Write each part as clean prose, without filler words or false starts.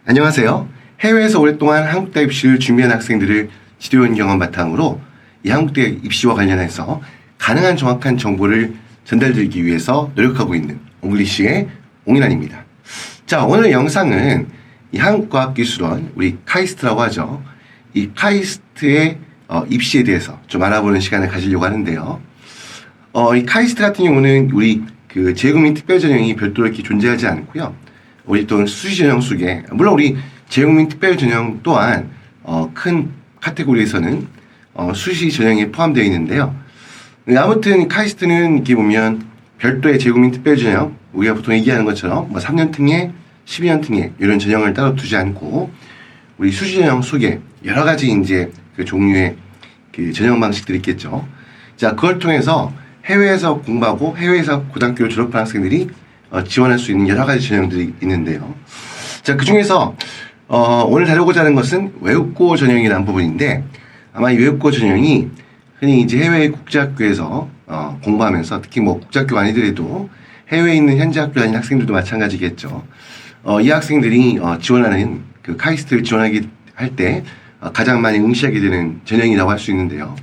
안녕하세요. 해외에서 오랫동안 한국대 입시를 준비한 학생들을 지도해온 경험 바탕으로 이 한국대 입시와 관련해서 가능한 정확한 정보를 전달드리기 위해서 노력하고 있는 옹글리시의 옹인환입니다. 자, 오늘 영상은 이 한국과학기술원, 우리 카이스트라고 하죠. 이 카이스트의 입시에 대해서 좀 알아보는 시간을 가지려고 하는데요. 이 카이스트 같은 경우는 우리 그 재외국민 특별전형이 별도로 이렇게 존재하지 않고요. 우리 또 수시전형 속에, 물론 우리 재외국민 특별전형 또한 큰 카테고리에서는 수시전형에 포함되어 있는데요. 아무튼 카이스트는 이렇게 보면 별도의 재외국민 특별전형, 우리가 보통 얘기하는 것처럼 뭐 3년 특례, 12년 특례 이런 전형을 따로 두지 않고 우리 수시전형 속에 여러 가지 이제 그 종류의 그 전형 방식들이 있겠죠. 자, 그걸 통해서 해외에서 공부하고 해외에서 고등학교를 졸업한 학생들이 지원할 수 있는 여러 가지 전형들이 있는데요. 자, 그 중에서 오늘 다루고자 하는 것은 외국고 전형이라는 부분인데, 아마 이 외국고 전형이 흔히 이제 해외 국제학교에서 공부하면서, 특히 뭐 국제학교가 아니더라도 해외에 있는 현지 학교 다니는 학생들도 마찬가지겠죠. 이 학생들이 지원하는 그 카이스트를 지원하기 할 때 가장 많이 응시하게 되는 전형이라고 할 수 있는데요.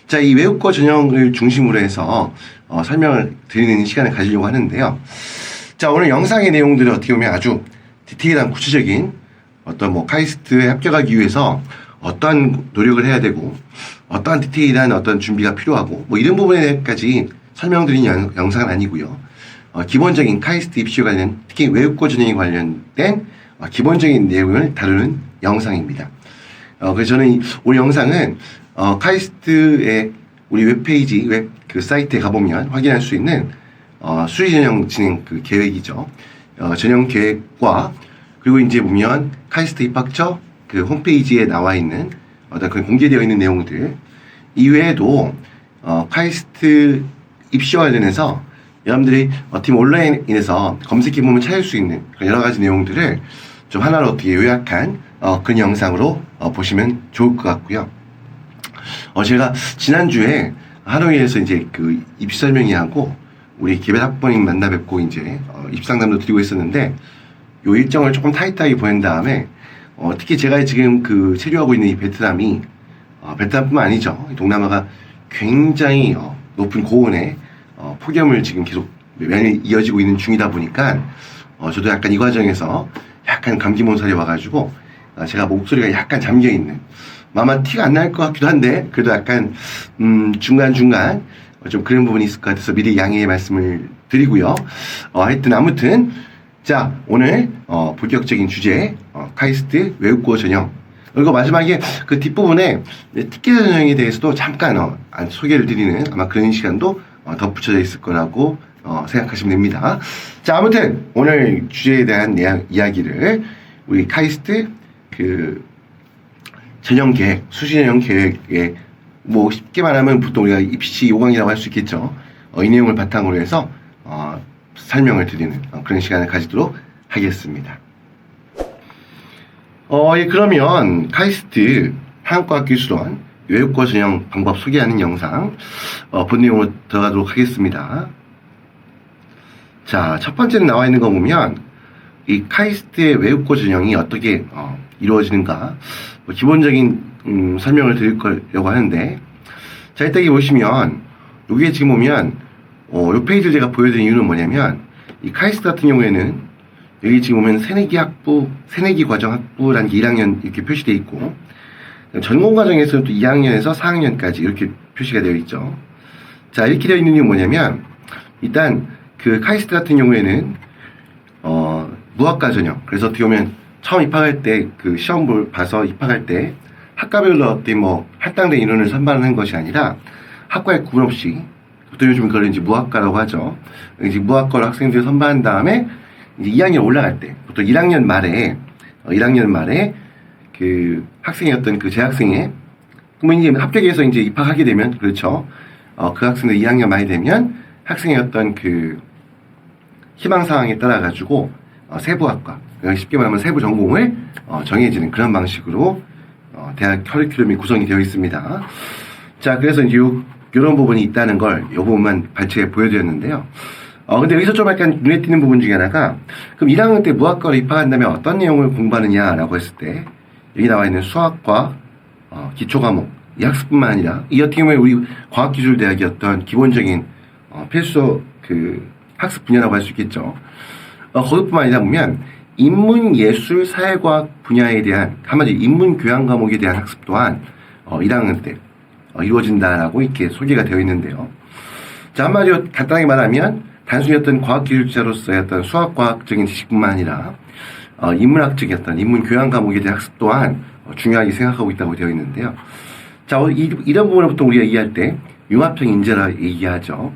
자, 이 외국고 전형을 중심으로 해서 설명을 드리는 시간을 가지려고 하는데요. 자, 오늘 영상의 내용들이 어떻게 보면 아주 디테일한 구체적인 어떤 뭐 카이스트에 합격하기 위해서 어떠한 노력을 해야 되고 어떠한 디테일한 어떤 준비가 필요하고 뭐 이런 부분에까지 설명드린 영상은 아니고요. 기본적인 카이스트 입시에 관련, 특히 외국고 전형에 관련된 기본적인 내용을 다루는 영상입니다. 그래서 저는 오늘 영상은 카이스트의 우리 웹페이지, 그 사이트에 가보면 확인할 수 있는 수시전형 진행 그 계획이죠. 전형 계획과 그리고 이제 보면 카이스트 입학처 그 홈페이지에 나와 있는 어떤 그 공개되어 있는 내용들 이외에도 카이스트 입시와 관련해서 여러분들이 팀 온라인에서 검색해보면 찾을 수 있는 여러 가지 내용들을 좀 하나로 어떻게 요약한 그런 영상으로 보시면 좋을 것 같고요. 제가 지난주에 하노이에서 이제 그 입시 설명회하고 우리 개별 학번인 만나 뵙고 이제 입상담도 드리고 있었는데 요 일정을 조금 타이트하게 보낸 다음에 특히 제가 지금 그 체류하고 있는 이 베트남이 베트남뿐만 아니죠. 동남아가 굉장히 높은 고온의 폭염을 지금 계속 매일 이어지고 있는 중이다 보니까 저도 약간 이 과정에서 약간 감기 몸살이 와가지고 제가 목소리가 약간 잠겨있는 아마 티가 안 날 것 같기도 한데 그래도 약간 중간중간 좀 그런 부분이 있을 것 같아서 미리 양해의 말씀을 드리고요. 하여튼 아무튼 자, 오늘 본격적인 주제 카이스트 외국고 전형, 그리고 마지막에 그 뒷부분에 특기 전형에 대해서도 잠깐 소개를 드리는 아마 그런 시간도 덧붙여져 있을 거라고 생각하시면 됩니다. 자, 아무튼 오늘 주제에 대한 이야기를 우리 카이스트 그 전형 계획, 수시전형 계획에 뭐 쉽게 말하면 보통 우리가 입시 요강이라고 할 수 있겠죠. 이 내용을 바탕으로 해서 설명을 드리는 그런 시간을 가지도록 하겠습니다. 예, 그러면 카이스트 한국과학기술원 외국고 전형 방법 소개하는 영상 본 내용으로 들어가도록 하겠습니다. 자, 첫 번째는 나와 있는 거 보면 이 카이스트의 외국고 전형이 어떻게 이루어지는가 기본적인 설명을 드리려고 하는데, 자, 일단 여기 보시면 여기에 지금 보면 이 페이지를 제가 보여드린 이유는 뭐냐면 이 카이스트 같은 경우에는 여기 지금 보면 새내기 과정 학부라는 게 1학년 이렇게 표시되어 있고 전공 과정에서는 또 2학년에서 4학년까지 이렇게 표시가 되어 있죠. 자, 이렇게 되어 있는 이유는 뭐냐면 일단 그 카이스트 같은 경우에는 무학과 전형, 그래서 어떻게 보면 처음 입학할 때 그 시험을 봐서 입학할 때 학과별로 어떻게 뭐 할당된 인원을 선발하는 것이 아니라 학과에 구분 없이, 보통 요즘 그걸 이제 무학과라고 하죠. 이제 무학과로 학생들을 선발한 다음에 이제 2학년 올라갈 때, 보통 1학년 말에 그 학생이었던 그 재학생의, 그러면 이제 합격해서 이제 입학하게 되면, 그렇죠. 그 학생들 2학년 말이 되면 학생이었던 그 희망사항에 따라가지고 세부학과, 쉽게 말하면 세부 전공을 정해지는 그런 방식으로 대학 커리큘럼이 구성이 되어 있습니다. 자, 그래서 이제 이런 부분이 있다는 걸 이 부분만 발췌해 보여드렸는데요. 근데 여기서 좀 약간 눈에 띄는 부분 중에 하나가, 그럼 1학년 때 무학과로 입학한다면 어떤 내용을 공부하느냐라고 했을 때, 여기 나와 있는 수학과, 기초 과목, 이 학습뿐만 아니라, 이 어떻게 보면 우리 과학기술대학의 어떤 기본적인, 필수 학습 분야라고 할 수 있겠죠. 그것뿐만 아니라 보면, 인문, 예술, 사회과학 분야에 대한, 한마디로 인문 교양 과목에 대한 학습 또한, 1학년 때, 이루어진다라고 이렇게 소개가 되어 있는데요. 자, 한마디로 간단하게 말하면, 단순히 어떤 과학기술자로서의 어떤 수학과학적인 지식뿐만 아니라, 인문학적인 어떤 인문 교양 과목에 대한 학습 또한 중요하게 생각하고 있다고 되어 있는데요. 자, 이런 부분을 보통 우리가 얘기할 때, 융합형 인재라 얘기하죠.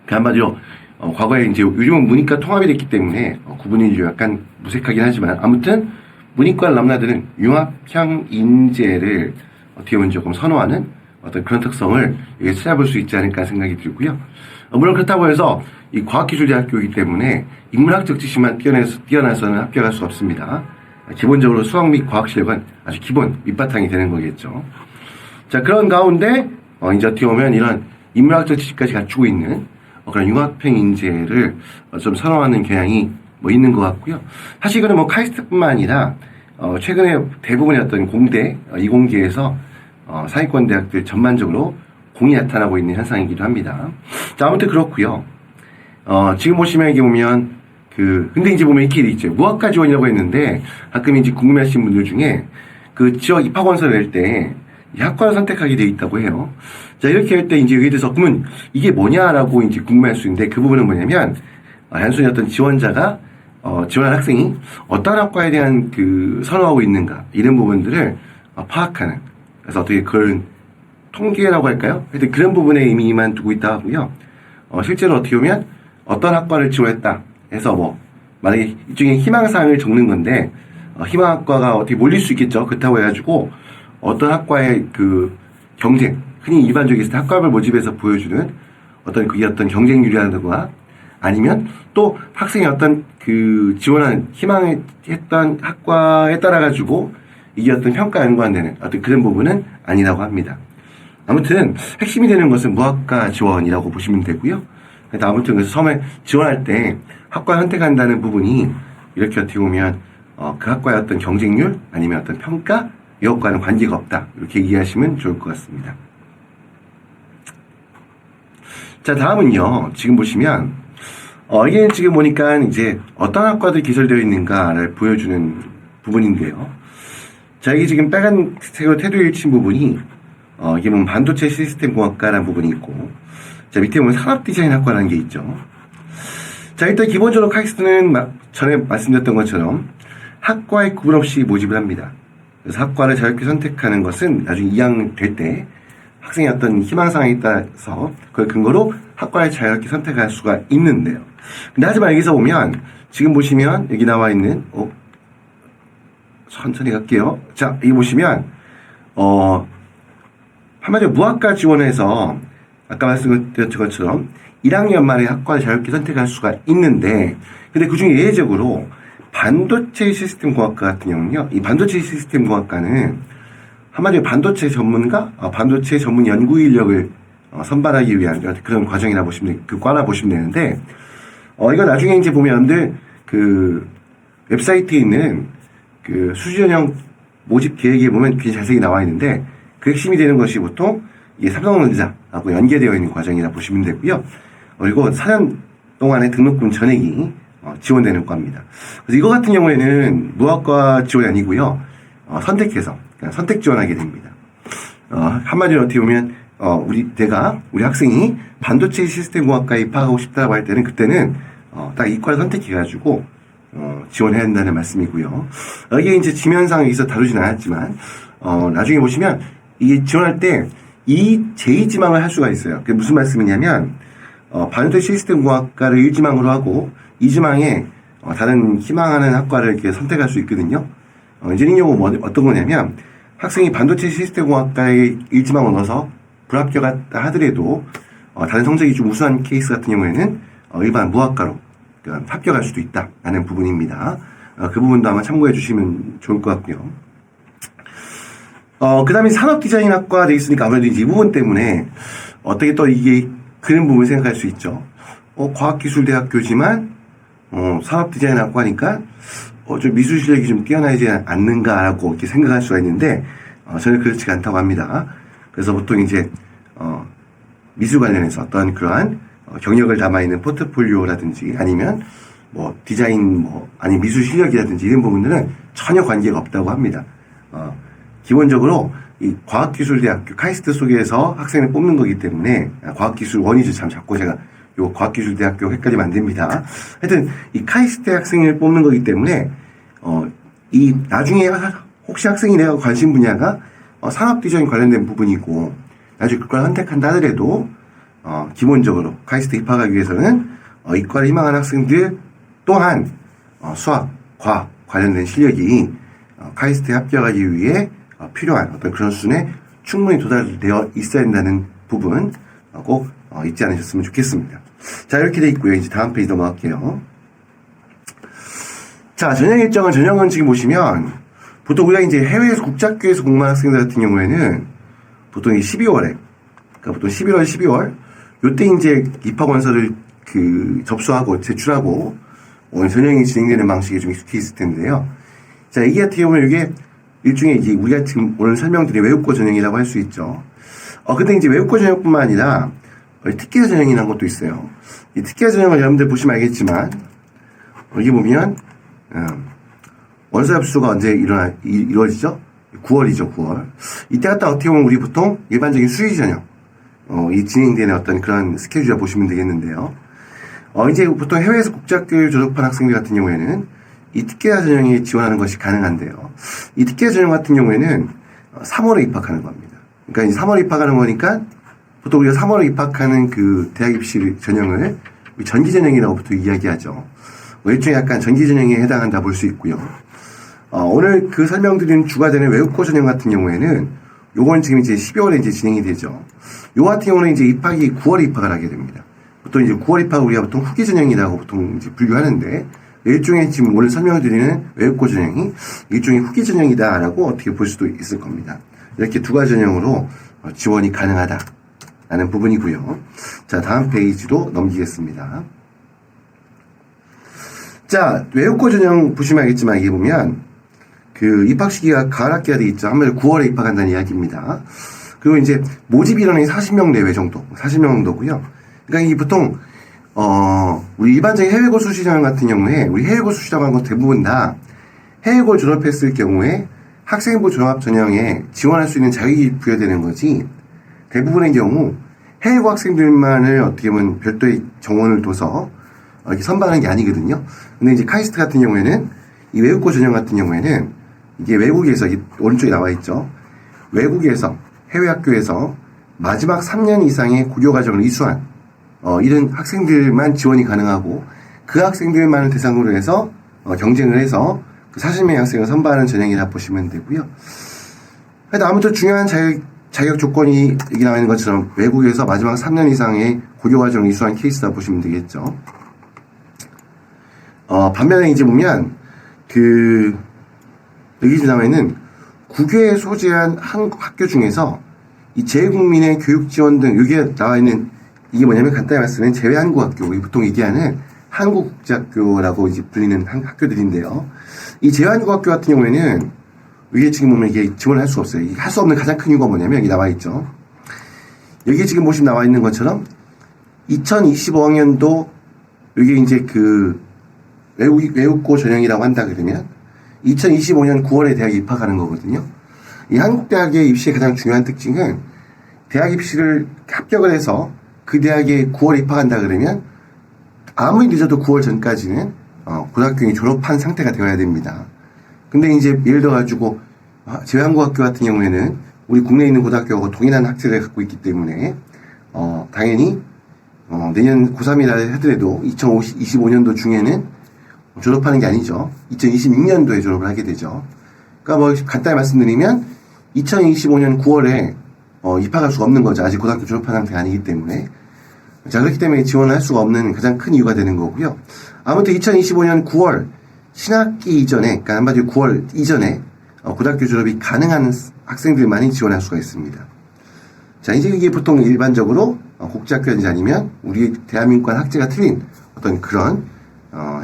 한마디로, 과거에 이제 요즘은 문이과 통합이 됐기 때문에 구분이 약간 무색하긴 하지만 아무튼 문이과 남자들은 융합형 인재를 어떻게 보면 조금 선호하는 어떤 그런 특성을 여기 찾아볼 수 있지 않을까 생각이 들고요. 물론 그렇다고 해서 이 과학기술대학교이기 때문에 인문학적 지식만 뛰어나서는 합격할 수 없습니다. 기본적으로 수학 및 과학 실력은 아주 기본 밑바탕이 되는 거겠죠. 자, 그런 가운데 이제 어떻게 보면 이런 인문학적 지식까지 갖추고 있는 그런 융합형 인재를 좀 선호하는 경향이 있는 것 같고요. 사실 이거는 카이스트뿐만 아니라 최근에 대부분의 어떤 공대, 이공계에서 상위권 대학들 전반적으로 공이 나타나고 있는 현상이기도 합니다. 자, 아무튼 그렇고요. 지금 보시면 이게 보면 근데 이제 보면 이렇게 돼 있죠. 무학과 지원이라고 했는데 가끔 이제 궁금해하시는 분들 중에 지역 입학원서를 낼 때 이 학과를 선택하게 돼 있다고 해요. 자, 이렇게 할 때 이제 여기에 대해서 그러면 이게 뭐냐라고 이제 궁금해할 수 있는데 그 부분은 뭐냐면 단순히 어떤 지원자가 지원한 학생이 어떤 학과에 대한 선호하고 있는가 이런 부분들을 파악하는, 그래서 어떻게 그걸 통계라고 할까요? 하여튼 그런 부분에 의미만 두고 있다 하고요. 실제로 어떻게 보면 어떤 학과를 지원했다 해서 만약에 일종의 희망사항을 적는 건데 희망학과가 어떻게 몰릴 수 있겠죠. 그렇다고 해가지고 어떤 학과의 경쟁, 흔히 일반적인 학과별 모집에서 보여주는 그게 어떤 경쟁률이라든가 아니면 또 학생이 어떤 지원한 희망했던 학과에 따라 가지고 이게 어떤 평가에 연관되는 어떤 그런 부분은 아니라고 합니다. 아무튼 핵심이 되는 것은 무학과 지원이라고 보시면 되고요. 아무튼 그래서 처음에 지원할 때 학과 선택한다는 부분이 이렇게 어떻게 보면 그 학과의 어떤 경쟁률 아니면 어떤 평가 이것과는 관계가 없다 이렇게 이해하시면 좋을 것 같습니다. 자, 다음은요. 지금 보시면 이게 지금 보니까 이제 어떤 학과들이 기술되어 있는가를 보여주는 부분인데요. 자, 이게 지금 빨간색으로 테두리를 친 부분이 이게 보면 반도체 시스템 공학과라는 부분이 있고, 자, 밑에 보면 산업디자인학과라는 게 있죠. 자, 일단 기본적으로 카이스트는 전에 말씀드렸던 것처럼 학과에 구분 없이 모집을 합니다. 그래서 학과를 자유롭게 선택하는 것은 나중에 2학년 될 때 학생의 어떤 희망사항에 따라서 그걸 근거로 학과를 자유롭게 선택할 수가 있는데요. 근데 하지만 여기서 보면 지금 보시면 여기 나와 있는 천천히 갈게요. 자, 여기 보시면 한마디로 무학과 지원해서 아까 말씀드렸던 것처럼 1학년 말에 학과를 자유롭게 선택할 수가 있는데, 근데 그 중에 예외적으로 반도체 시스템 공학과 같은 경우는요, 이 반도체 시스템 공학과는 한마디로 반도체 전문가, 반도체 전문 연구 인력을 선발하기 위한 그런 과정이라 보시면, 과라 보시면 되는데, 이거 나중에 이제 보면 여러분들 웹사이트에 있는 수시전형 모집 계획에 보면 굉장히 자세히 나와 있는데, 그 핵심이 되는 것이 보통 이게 삼성전자하고 연계되어 있는 과정이라 보시면 되고요. 그리고 4년 동안의 등록금 전액이 지원되는 과입니다. 그래서 이거 같은 경우에는 무학과 지원이 아니고요. 선택해서 그냥 선택 지원하게 됩니다. 한마디로 어떻게 보면 우리 학생이 반도체 시스템 공학과에 입학하고 싶다고 할 때는 그때는 딱 이과를 선택해가지고 지원해야 한다는 말씀이고요. 이게 이제 지면상 여기서 다루진 않았지만 나중에 보시면 이게 지원할 때 제2지망을 할 수가 있어요. 그게 무슨 말씀이냐면 반도체 시스템 공학과를 1지망으로 하고 2지망에 다른 희망하는 학과를 이렇게 선택할 수 있거든요. 이제 이 경우 어떤 거냐면 학생이 반도체 시스템 공학과에 1지망을 넣어서 불합격했다 하더라도 다른 성적이 좀 우수한 케이스 같은 경우에는 일반 무학과로 합격할 수도 있다라는 부분입니다. 그 부분도 아마 참고해 주시면 좋을 것 같고요. 그 다음에 산업디자인학과 돼 있으니까 아무래도 이제 이 부분 때문에 어떻게 또 이게 그런 부분을 생각할 수 있죠. 과학기술대학교지만 산업디자인학과 하니까 좀 미술 실력이 좀 뛰어나지 않는가라고 이렇게 생각할 수가 있는데 전혀 그렇지가 않다고 합니다. 그래서 보통 이제 미술 관련해서 어떤 그러한 경력을 담아있는 포트폴리오라든지 아니면 뭐 디자인 아니 미술 실력이라든지 이런 부분들은 전혀 관계가 없다고 합니다. 기본적으로 이 과학기술대학교 카이스트 속에서 학생을 뽑는 거기 때문에 과학기술원이죠. 참 자꾸 제가 요 과학기술대학교 헷갈리면 안 됩니다. 하여튼 이 카이스트 학생을 뽑는 거기 때문에 이 나중에 혹시 학생이 내가 관심 분야가 산업디자인 관련된 부분이고 나중에 그걸 선택한다 하더라도 기본적으로 카이스트 입학하기 위해서는 이과를 희망하는 학생들 또한 수학, 과학 관련된 실력이 카이스트에 합격하기 위해 필요한 어떤 그런 수준에 충분히 도달되어 있어야 한다는 부분 꼭 잊지 않으셨으면 좋겠습니다. 자, 이렇게 돼 있고요. 이제 다음 페이지 넘어갈게요. 자, 전형 일정은 전형은 지금 보시면 보통 우리가 이제 해외에서 국제학교에서 공부하는 학생들 같은 경우에는 보통 12월에 그러니까 보통 11월, 12월 요때 이제 입학 원서를 접수하고 제출하고 전형이 진행되는 방식에 좀 익숙해 있을 텐데요. 자, 이게 같은 경우는 이게 일종의 이제 우리가 지금 오늘 설명드린 외국고 전형이라고 할 수 있죠. 근데 이제 외국고 전형뿐만 아니라 특기자 전형이라는 것도 있어요. 이 특기자 전형을 여러분들 보시면 알겠지만 여기 보면 원서 접수가 언제 이루어지죠? 9월이죠, 9월. 이때 갖다 어떻게 보면 우리 보통 일반적인 수의 전형 이 진행되는 어떤 그런 스케줄이라 보시면 되겠는데요. 이제 보통 해외에서 국제학교를 졸업한 학생들 같은 경우에는 이 특기자 전형에 지원하는 것이 가능한데요. 이 특기자 전형 같은 경우에는 3월에 입학하는 겁니다. 그러니까 이제 3월에 입학하는 거니까 보통 우리가 3월에 입학하는 그 대학 입시 전형을 전기 전형이라고 보통 이야기하죠. 일종의 약간 전기 전형에 해당한다 볼 수 있고요. 오늘 그 설명드린 주가 되는 외국고 전형 같은 경우에는 요건 지금 이제 12월에 이제 진행이 되죠. 요 같은 경우는 이제 입학이 9월에 입학을 하게 됩니다. 보통 이제 9월 입학 우리가 보통 후기 전형이라고 보통 이제 분류하는데 일종의 지금 오늘 설명드리는 외국고 전형이 일종의 후기 전형이다라고 어떻게 볼 수도 있을 겁니다. 이렇게 두 가지 전형으로 지원이 가능하다라는 부분이고요. 자, 다음 페이지로 넘기겠습니다. 자, 외국고 전형 보시면 알겠지만 이게 보면 입학 시기가 가을 학기가 돼 있죠. 한마디로 9월에 입학한다는 이야기입니다. 그리고 이제 모집 인원이 40명 내외 정도, 40명 정도고요. 그러니까 이게 보통 우리 일반적인 해외고 수시장 같은 경우에 우리 해외고 수시라고 하는 건 대부분 다 해외고 졸업했을 경우에 학생부 종합 전형에 지원할 수 있는 자격이 부여되는 거지 대부분의 경우 해외고 학생들만을 어떻게 보면 별도의 정원을 둬서 이렇게 선발하는 게 아니거든요. 근데 이제 카이스트 같은 경우에는 이 외국고 전형 같은 경우에는 이게 외국에서 오른쪽에 나와 있죠. 외국에서 해외 학교에서 마지막 3년 이상의 고교 과정을 이수한 이런 학생들만 지원이 가능하고 그 학생들만을 대상으로 해서 경쟁을 해서 그 40명의 학생을 선발하는 전형이라 보시면 되고요. 하여튼 아무튼 중요한 자격 조건이 여기 나와 있는 것처럼 외국에서 마지막 3년 이상의 고교 과정을 이수한 케이스다 보시면 되겠죠. 반면에 이제 보면 여기 나와 있는 국외에 소재한 한국 학교 중에서 이 재외국민의 교육 지원 등 여기에 나와 있는 이게 뭐냐면 간단히 말씀드리면 재외한국학교, 보통 얘기하는 한국국제학교라고 이제 불리는 학교들인데요. 이 재외한국학교 같은 경우에는 이게 지금 보면 이게 지원을 할 수 없어요. 이게 할 수 없는 가장 큰 이유가 뭐냐면 여기 나와 있죠. 여기 지금 보시면 나와 있는 것처럼 2025학년도 이게 이제 외국고 전형이라고 한다 그러면 2025년 9월에 대학에 입학하는 거거든요. 이 한국대학의 입시의 가장 중요한 특징은 대학 입시를 합격을 해서 그 대학에 9월에 입학한다 그러면 아무리 늦어도 9월 전까지는 고등학교에 졸업한 상태가 되어야 됩니다. 근데 이제 예를 들어가지고 재외한국학교 같은 경우에는 우리 국내에 있는 고등학교하고 동일한 학제를 갖고 있기 때문에 당연히 내년 고3이라 하더라도 2025년도 중에는 졸업하는 게 아니죠. 2026년도에 졸업을 하게 되죠. 그러니까 뭐 간단히 말씀드리면 2025년 9월에 입학할 수가 없는 거죠. 아직 고등학교 졸업한 상태가 아니기 때문에. 자, 그렇기 때문에 지원을 할 수가 없는 가장 큰 이유가 되는 거고요. 아무튼 2025년 9월 신학기 이전에, 그러니까 한마디로 9월 이전에 고등학교 졸업이 가능한 학생들만이 지원할 수가 있습니다. 자, 이제 이게 보통 일반적으로 국제학교인지 아니면 우리 대한민국과 학제가 틀린 어떤 그런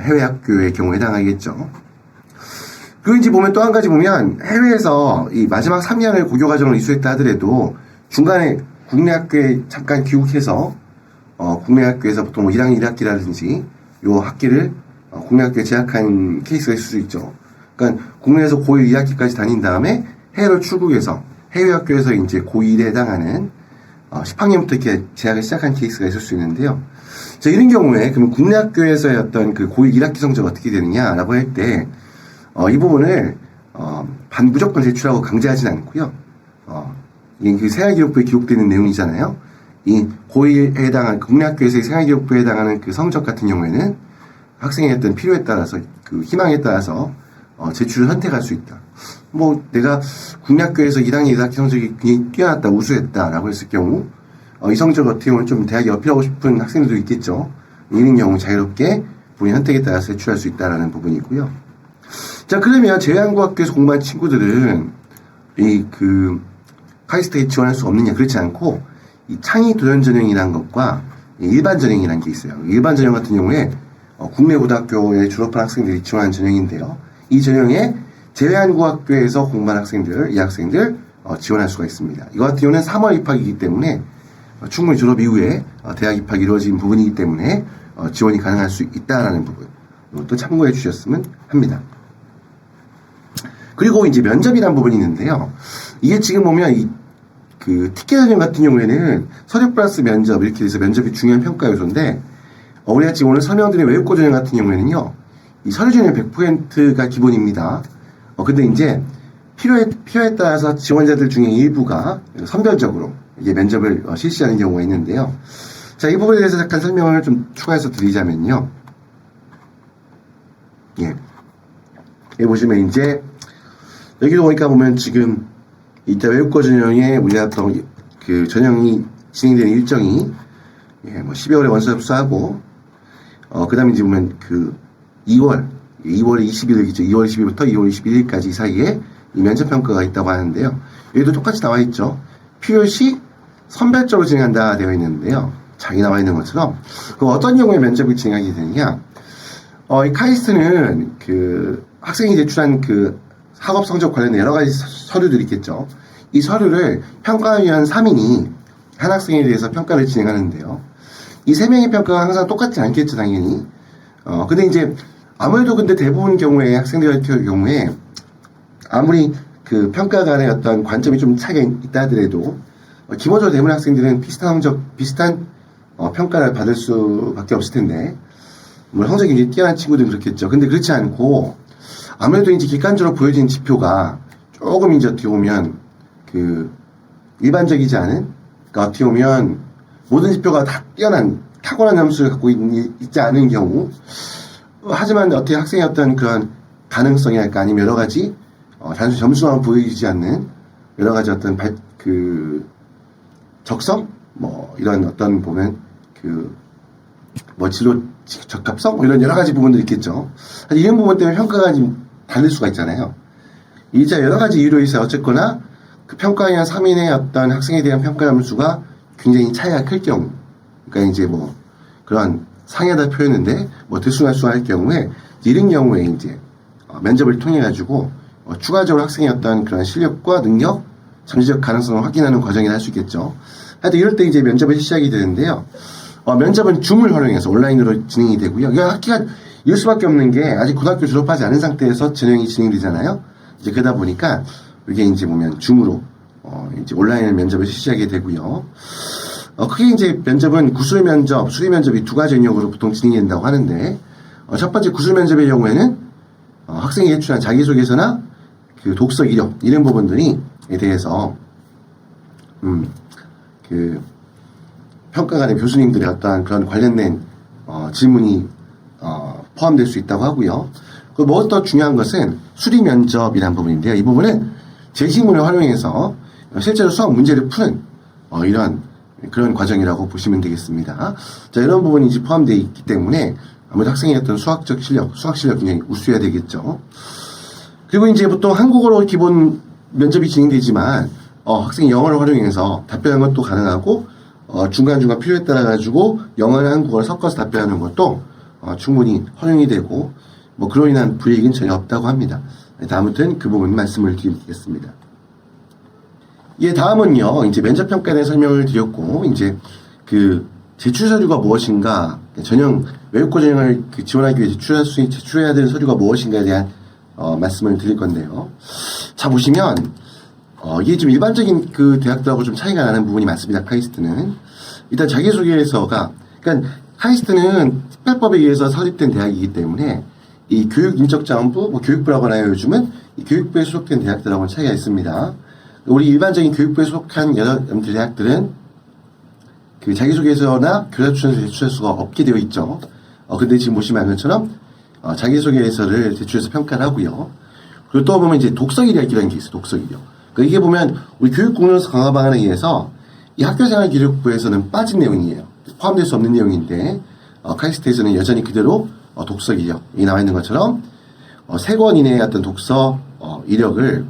해외 학교의 경우에 해당하겠죠. 그리고 이제 보면 또 한 가지 보면 해외에서 이 마지막 3년을 고교과정을 이수했다 하더라도 중간에 국내 학교에 잠깐 귀국해서 국내 학교에서 보통 뭐 1학년 1학기라든지 요 학기를 국내 학교에 재학한 케이스가 있을 수 있죠. 그러니까 국내에서 고1 2학기까지 다닌 다음에 해외로 출국해서 해외 학교에서 이제 고1에 해당하는 10학년부터 이렇게 재학을 시작한 케이스가 있을 수 있는데요. 자, 이런 경우에 그러면 국내 학교에서의 어떤 그 고1 1학기 성적 어떻게 되느냐라고 할 때 이 부분을 무조건 제출하고 강제하진 않고요. 이게 그 생활기록부에 기록되는 내용이잖아요. 이 고1에 해당한 국내 학교에서의 생활기록부에 해당하는 그 성적 같은 경우에는 학생의 어떤 필요에 따라서 그 희망에 따라서 제출을 선택할 수 있다. 뭐 내가 국내 학교에서 1학년 1학기 성적이 굉장히 뛰어났다, 우수했다라고 했을 경우 이 성적을 어떻게 보면 좀 대학에 어필하고 싶은 학생들도 있겠죠. 이런 경우 자유롭게 본인 선택에 따라서 제출할 수 있다라는 부분이고요. 자, 그러면 제외한국학교에서 공부한 친구들은 이 그 카이스트에 지원할 수 없느냐? 그렇지 않고 이 창의 도전 전형이라는 것과 일반 전형이라는 게 있어요. 일반 전형 같은 경우에 국내 고등학교에 졸업한 학생들이 지원하는 전형인데요. 이 전형에 제외한국학교에서 공부한 학생들, 이 학생들 지원할 수가 있습니다. 이거 같은 경우는 3월 입학이기 때문에 충분히 졸업 이후에 대학 입학이 이루어진 부분이기 때문에 지원이 가능할 수 있다라는 부분. 이것도 참고해 주셨으면 합니다. 그리고 이제 면접이라는 부분이 있는데요. 이게 지금 보면 그 티켓 전형 같은 경우에는 서류 플러스 면접 이렇게 돼서 면접이 중요한 평가 요소인데 우리가 지금 오늘 설명드린 외국고 전형 같은 경우에는요. 이 서류 전형 100%가 기본입니다. 근데 이제 필요에 따라서 지원자들 중에 일부가 선별적으로 이게 면접을 실시하는 경우가 있는데요. 자, 이 부분에 대해서 잠깐 설명을 좀 추가해서 드리자면요. 예. 여기 보시면 이제 여기도 보면 지금 이따 외국고 전형에 우리가 어떤 그 전형이 진행되는 일정이 뭐 12월에 원서 접수하고 그 다음에 이제 보면 그 2월 20일이죠. 2월 20일부터 2월 21일까지 사이에 이 면접평가가 있다고 하는데요. 여기도 똑같이 나와 있죠. 필요시 선별적으로 진행한다 되어 있는데요. 자기 나와 있는 것처럼 그럼 어떤 경우에 면접이 진행하게 되느냐? 이 카이스트는 그 학생이 제출한 그 학업 성적 관련된 여러 가지 서류들이 있겠죠. 이 서류를 평가위원 3인이 한 학생에 대해서 평가를 진행하는데요. 이 3명의 평가가 항상 똑같지 않겠죠, 당연히. 근데 이제 아무래도 근데 대부분 경우에 학생들 같은 경우에 아무리 그 평가 간의 어떤 관점이 좀 차이가 있다 하더라도 기본적으로 대부분 학생들은 비슷한 평가를 받을 수밖에 없을 텐데 뭐 성적이 이제 뛰어난 친구들은 그렇겠죠. 근데 그렇지 않고 아무래도 이제 객관적으로 보여지는 지표가 조금 이제 어떻게 보면 그 일반적이지 않은, 그러니까 어떻게 보면 모든 지표가 다 뛰어난 탁월한 점수를 갖고 있지 않은 경우, 하지만 어떻게 학생의 어떤 그런 가능성이랄까 아니면 여러 가지 단순히 점수만 보이지 않는 여러 가지 어떤 적성 뭐 이런 어떤 보면 진로 적합성 이런 여러 가지 부분들이 있겠죠. 이런 부분 때문에 평가가 좀 다를 수가 있잖아요. 이제 여러 가지 이유로 있어요. 어쨌거나 그 평가위원 3인의 어떤 학생에 대한 평가 점수가 굉장히 차이가 클 경우, 그러니까 이제 뭐 그런 상이하다 표현인데 뭐 들쑥날쑥할 경우에 이런 경우에 이제 면접을 통해 가지고 추가적으로 학생의 어떤 그런 실력과 능력, 잠재적 가능성을 확인하는 과정이라 할 수 있겠죠. 하여튼 이럴 때 이제 면접을 시작이 되는데요. 면접은 줌을 활용해서 온라인으로 진행이 되고요. 이거 학기가 이럴 수밖에 없는 게 아직 고등학교 졸업하지 않은 상태에서 전형이 진행되잖아요. 이제 그러다 보니까 이게 이제 보면 줌으로 이제 온라인 면접을 실시하게 되고요. 크게 이제 면접은 구술 면접, 수리 면접이 두 가지 영역으로 보통 진행이 된다고 하는데 첫 번째 구술 면접의 경우에는 학생이 제출한 자기소개서나 그 독서 이력 이런 부분들에 대해서 그 평가관의 교수님들의 어떠한 그런 관련된 질문이 포함될 수 있다고 하고요. 그리고 무엇 더 중요한 것은 수리 면접이라는 부분인데요. 이 부분은 제시문을 활용해서 실제로 수학 문제를 푸는 이런 그런 과정이라고 보시면 되겠습니다. 자, 이런 부분이 이제 포함되어 있기 때문에 아무래도 학생의 어떤 수학 실력 굉장히 우수해야 되겠죠. 그리고 이제 보통 한국어로 기본 면접이 진행되지만 학생이 영어를 활용해서 답변하는 것도 가능하고 중간중간 필요에 따라 가지고 영어랑 한국어를 섞어서 답변하는 것도 충분히 허용이 되고 뭐 그로 인한 불이익은 전혀 없다고 합니다. 아무튼 그 부분 말씀을 드리겠습니다. 예, 다음은요, 이제 면접평가에 대해 설명을 드렸고, 이제 그 제출 서류가 무엇인가, 전형, 외국고 전형을 지원하기 위해 제출해야 되는 서류가 무엇인가에 대한 말씀을 드릴 건데요. 자, 보시면, 이게 좀 일반적인 그 대학들하고 좀 차이가 나는 부분이 많습니다, 카이스트는. 일단 자기소개서가, 그러니까 카이스트는 특별법에 의해서 설립된 대학이기 때문에 이 교육인적자원부, 뭐 교육부라고 하나요, 요즘은? 이 교육부에 소속된 대학들하고는 차이가 있습니다. 우리 일반적인 교육부에 속한 여러 대학들은 그 자기소개서나 교사추천서 제출할 수가 없게 되어 있죠. 근데 지금 보시면 것처럼 자기소개서를 제출해서 평가를 하고요. 그리고 또 보면 이제 독서이력이라는 게 있어요. 독서이력. 그러니까 이게 보면 우리 교육공론서 강화 방안에 의해서 이 학교생활기록부에서는 빠진 내용이에요. 포함될 수 없는 내용인데 카이스트에서는 여전히 그대로 독서이력이 나와 있는 것처럼 3권 이내의 어떤 독서 이력을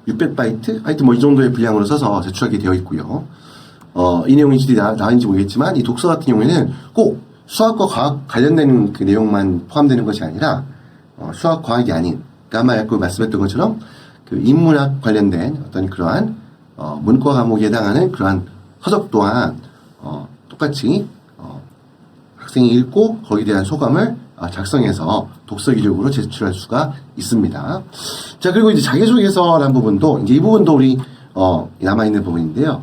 600바이트? 하여튼 뭐 이 정도의 분량으로 써서 제출하게 되어 있고요. 이 내용이 나왔는지 모르겠지만 이 독서 같은 경우에는 꼭 수학과 과학 관련된 그 내용만 포함되는 것이 아니라 수학 과학이 아닌 그러니까 아까 그 말씀했던 것처럼 그 인문학 관련된 어떤 그러한 문과 과목에 해당하는 그러한 서적 또한 똑같이 학생이 읽고 거기에 대한 소감을 작성해서 독서 기록으로 제출할 수가 있습니다. 자, 그리고 이제 자기소개서라는 부분도, 이제 이 부분도 우리, 남아있는 부분인데요.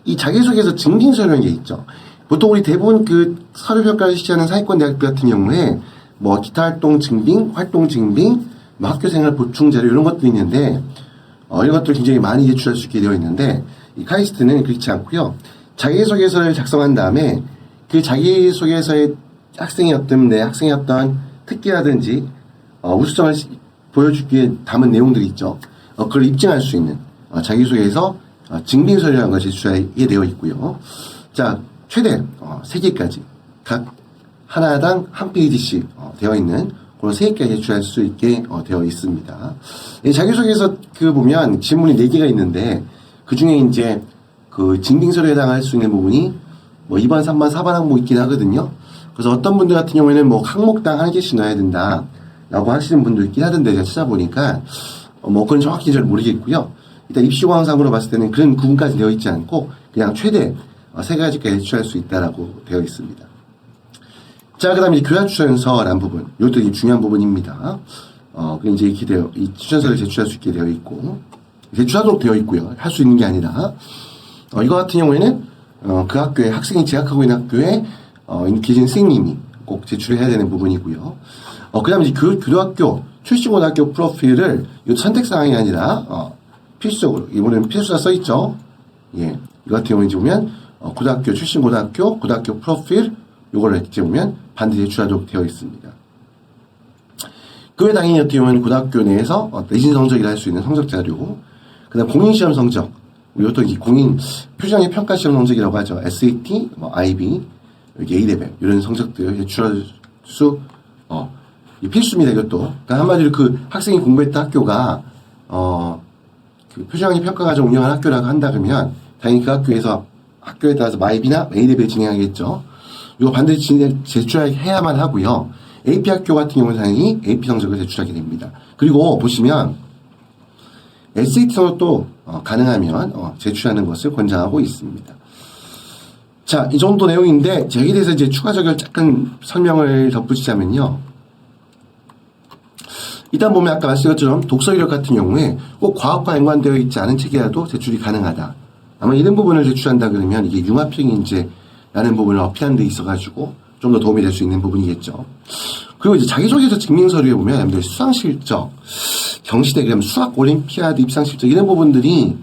이 자기소개서 증빙서류라는 게 있죠. 보통 우리 대부분 그 서류평가를 실시하는 상위권대학교 같은 경우에 뭐 기타 활동 증빙, 활동 증빙, 뭐 학교생활 보충 자료 이런 것들이 있는데, 이런 것들 굉장히 많이 제출할 수 있게 되어 있는데, 이 카이스트는 그렇지 않고요. 자기소개서를 작성한 다음에 그 자기소개서에 학생의 어떤 특기라든지 우수성을 보여주기 위해 담은 내용들이 있죠. 그걸 입증할 수 있는 자기소개서 증빙서류라는 것을 제출하게 되어 있고요. 자, 최대 3개까지 각 하나당 한 페이지씩 되어 있는 그런 3개까지 제출할 수 있게 되어 있습니다. 자기소개서 그 보면 질문이 4개가 있는데 그 중에 이제 그 증빙서류에 해당할 수 있는 부분이 뭐 2번, 3번, 4번 항목 있긴 하거든요. 그래서 어떤 분들 같은 경우에는 뭐 항목당 한 개씩 넣어야 된다 라고 하시는 분도 있긴 하던데 제가 찾아보니까 뭐 그건 정확히 잘 모르겠고요. 일단 입시공항상으로 봤을 때는 그런 구분까지 되어 있지 않고 그냥 최대 3가지까지 제출할 수 있다라고 되어 있습니다. 자, 그 다음에 이제 교사추천서라는 부분, 이것도 중요한 부분입니다. 이제 이렇게 이 추천서를 제출할 수 있게 되어 있고, 제출하도록 되어 있고요. 할 수 있는 게 아니라, 이거 같은 경우에는, 그 학교에, 학생이 재학하고 있는 학교에, 계신 선생님이 꼭 제출해야 되는 부분이고요. 그 다음에 이제 교도학교, 출신고등학교 프로필을, 이 선택사항이 아니라, 필수적으로, 이번에는 필수가 써있죠. 예. 이거 같은 경우는 이제 보면, 고등학교, 출신고등학교, 고등학교 프로필, 요거를 이렇게 보면 반드시 제출하도록 되어 있습니다. 그 외에 당연히 어떻게 보면 고등학교 내에서 내신 성적이라 할 수 있는 성적 자료, 그 다음 공인시험 성적, 이것도 이제 공인 표정의 평가시험 성적이라고 하죠. SAT, 뭐 IB, 여기 A레벨, 이런 성적들 제출할 수, 필수입니다, 이것도. 그러니까 한마디로 그 학생이 공부했던 학교가, 그 표정의 평가 과정 운영하는 학교라고 한다 그러면, 당연히 그 학교에 따라서 IB나 A레벨 진행하겠죠. 이거 반드시 제출해야만 하고요. AP 학교 같은 경우는 당연히 AP 성적을 제출하게 됩니다. 그리고 보시면 SAT 성적도 가능하면 제출하는 것을 권장하고 있습니다. 자, 이 정도 내용인데 여기에 대해서 이제 추가적으로 잠깐 설명을 덧붙이자면요. 일단 보면 아까 말씀드린 것처럼 독서 이력 같은 경우에 꼭 과학과 연관되어 있지 않은 책이라도 제출이 가능하다. 아마 이런 부분을 제출한다 그러면 이게 융합형인지 라는 부분을 어필하는 데 있어가지고 좀 더 도움이 될 수 있는 부분이겠죠. 그리고 이제 자기소개서 증명서류에 보면 여러분들 수상실적, 경시대, 그러면 수학 올림피아드 입상실적 이런 부분들이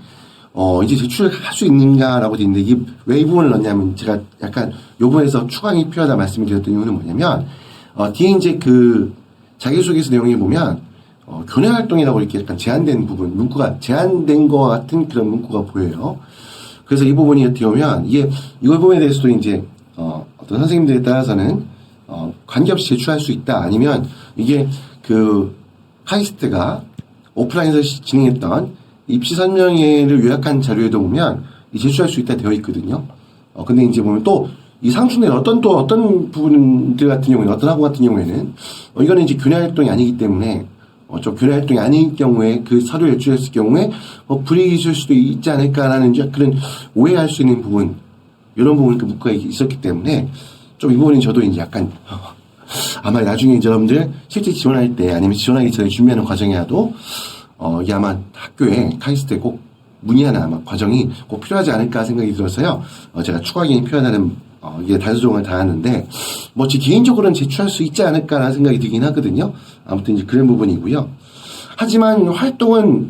이제 제출을 할 수 있는가라고 되어 있는데 이게 왜 이 부분을 넣냐면 제가 약간 요 부분에서 추가이 필요하다 말씀을 드렸던 이유는 뭐냐면 뒤에 이제 그 자기소개서 내용에 보면 교내 활동이라고 이렇게 약간 제한된 부분, 문구가 제한된 것 같은 그런 문구가 보여요. 그래서 이 부분이 어떻게 보면, 이 부분에 대해서도 이제, 어떤 선생님들에 따라서는, 관계없이 제출할 수 있다. 아니면, 이게 그, 카이스트가 오프라인에서 진행했던 입시 설명회를 요약한 자료에도 보면, 제출할 수 있다 되어 있거든요. 근데 이제 보면 또 이 상충된 어떤 부분들 같은 경우에는, 어떤 학원 같은 경우에는, 이거는 이제 교내 활동이 아니기 때문에, 좀 교내 활동이 아닌 경우에 그 서류를 제출했을 경우에, 불이익이 있을 수도 있지 않을까라는 그런 오해할 수 있는 부분, 이런 부분이 묻고 있었기 때문에, 좀 이 부분은 저도 이제 약간, 아마 나중에 이제 여러분들 실제 지원할 때 아니면 지원하기 전에 준비하는 과정이라도, 이게 아마 학교에 카이스트에 꼭 문의하는 아마 과정이 꼭 필요하지 않을까 생각이 들어서요. 제가 추가 기능이 필요하다는 이게 단서조항을 달았는데, 제 개인적으로는 제출할 수 있지 않을까라는 생각이 들긴 하거든요. 아무튼 이제 그런 부분이고요. 하지만 활동은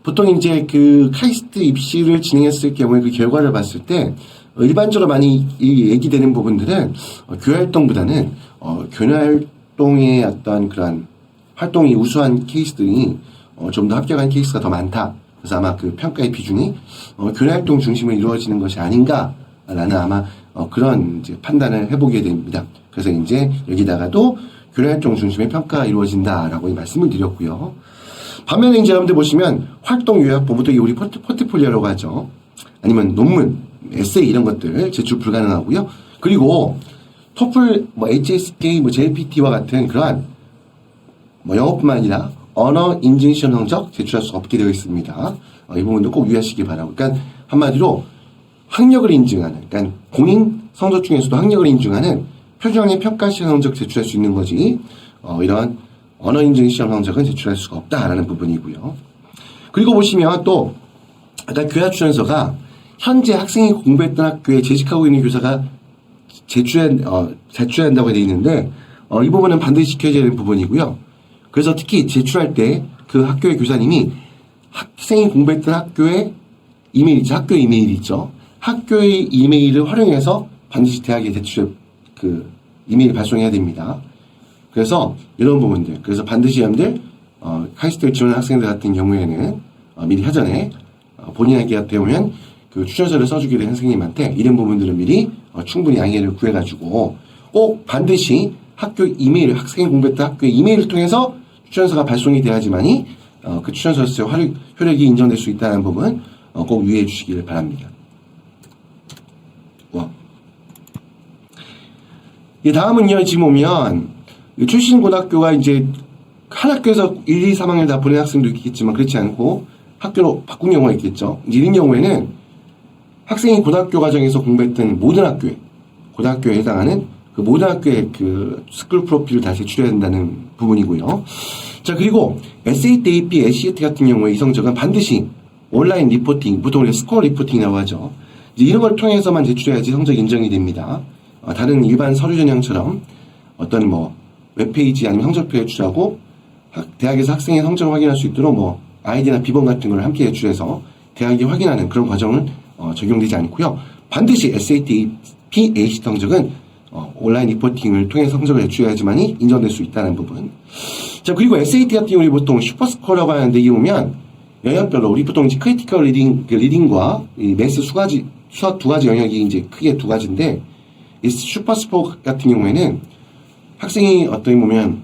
보통 이제 그 카이스트 입시를 진행했을 경우에 그 결과를 봤을 때, 일반적으로 많이 얘기되는 부분들은 교회 활동보다는 교내 활동의 어떤 그런 활동이 우수한 케이스들이 좀 더 합격한 케이스가 더 많다. 그래서 아마 그 평가의 비중이 교내 활동 중심으로 이루어지는 것이 아닌가라는 아마 그런 이제 판단을 해보게 됩니다. 그래서 이제 여기다가도 교내 활동 중심의 평가가 이루어진다라고 말씀을 드렸고요. 반면에 이제 여러분들 보시면 활동 요약본, 보통 우리 포트폴리오라고 하죠. 아니면 논문, 에세이 이런 것들 제출 불가능하고요. 그리고 토플, HSK, JPT와 같은 그러한 영어뿐만 아니라 언어 인증 시험 성적 제출할 수 없게 되어 있습니다. 이 부분도 꼭 유의하시기 바라고. 그러니까 한마디로 학력을 인증하는, 그러니까 공인 성적 중에서도 학력을 인증하는 표준학력 평가 시험 성적 제출할 수 있는 거지, 이런 언어 인증 시험 성적은 제출할 수가 없다라는 부분이고요. 그리고 보시면 또 아까 교사 추천서가 현재 학생이 공부했던 학교에 재직하고 있는 교사가 제출해야 한다고 되어 있는데, 이 부분은 반드시 지켜져야 되는 부분이고요. 그래서 특히 제출할 때 그 학교의 교사님이 학생이 공부했던 학교의 이메일 있죠. 학교의 이메일 있죠. 학교의 이메일을 활용해서 반드시 대학에 제출, 이메일 발송해야 됩니다. 그래서 이런 부분들. 그래서 반드시 여러분들, 카이스트에 지원하는 학생들 같은 경우에는 미리 사전에 본인에게 되면 그 추천서를 써주게 된 선생님한테 이런 부분들을 미리 충분히 양해를 구해가지고 꼭 반드시 학교 이메일, 학생이 공부했던 학교의 이메일을 통해서 추천서가 발송이 돼야지만이 그 추천서의 효력이 인정될 수 있다는 부분 꼭 유의해 주시기를 바랍니다. 다음은요, 지금 보면 출신 고등학교가 이제 한 학교에서 1, 2, 3학년 다 보낸 학생도 있겠지만 그렇지 않고 학교로 바꾼 경우가 있겠죠. 이제 이런 경우에는 학생이 고등학교 과정에서 공부했던 모든 고등학교에 해당하는 그 모든 학교의 그 스쿨 프로필을 다시 제출해야 된다는 부분이고요. 자, 그리고 SAT, AP, SCT 같은 경우에 이 성적은 반드시 온라인 리포팅, 보통 우리가 스코어 리포팅이라고 하죠. 이제 이런 걸 통해서만 제출해야지 성적이 인정이 됩니다. 다른 일반 서류 전형처럼 어떤 웹페이지 아니면 성적표 제출하고 대학에서 학생의 성적을 확인할 수 있도록 아이디나 비번 같은 걸 함께 제출해서 대학이 확인하는 그런 과정은 적용되지 않고요. 반드시 SAT, AP, ACT 성적은 온라인 리포팅을 통해 성적을 제출해야지만이 인정될 수 있다는 부분. 자, 그리고 SAT 같은 경우 보통 슈퍼스코어라고 하는데 이게 보면 영역별로 우리 보통 이제 크리티컬 리딩과 이 매스 수학 두 가지 영역이 이제 크게 두 가지인데, 이 슈퍼스코어 같은 경우에는 학생이 어떻게 보면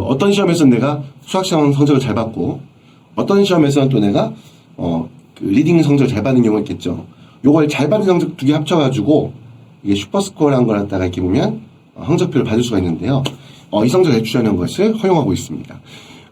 어떤 시험에서는 내가 수학 시험 성적을 잘 받고 어떤 시험에서는 또 내가 리딩 성적을 잘 받는 경우가 있겠죠. 요걸 잘 받은 성적 두 개 합쳐가지고 이게 슈퍼스코어라는 걸 갖다가 이렇게 보면 성적표를 받을 수가 있는데요. 이 성적을 제출하는 것을 허용하고 있습니다.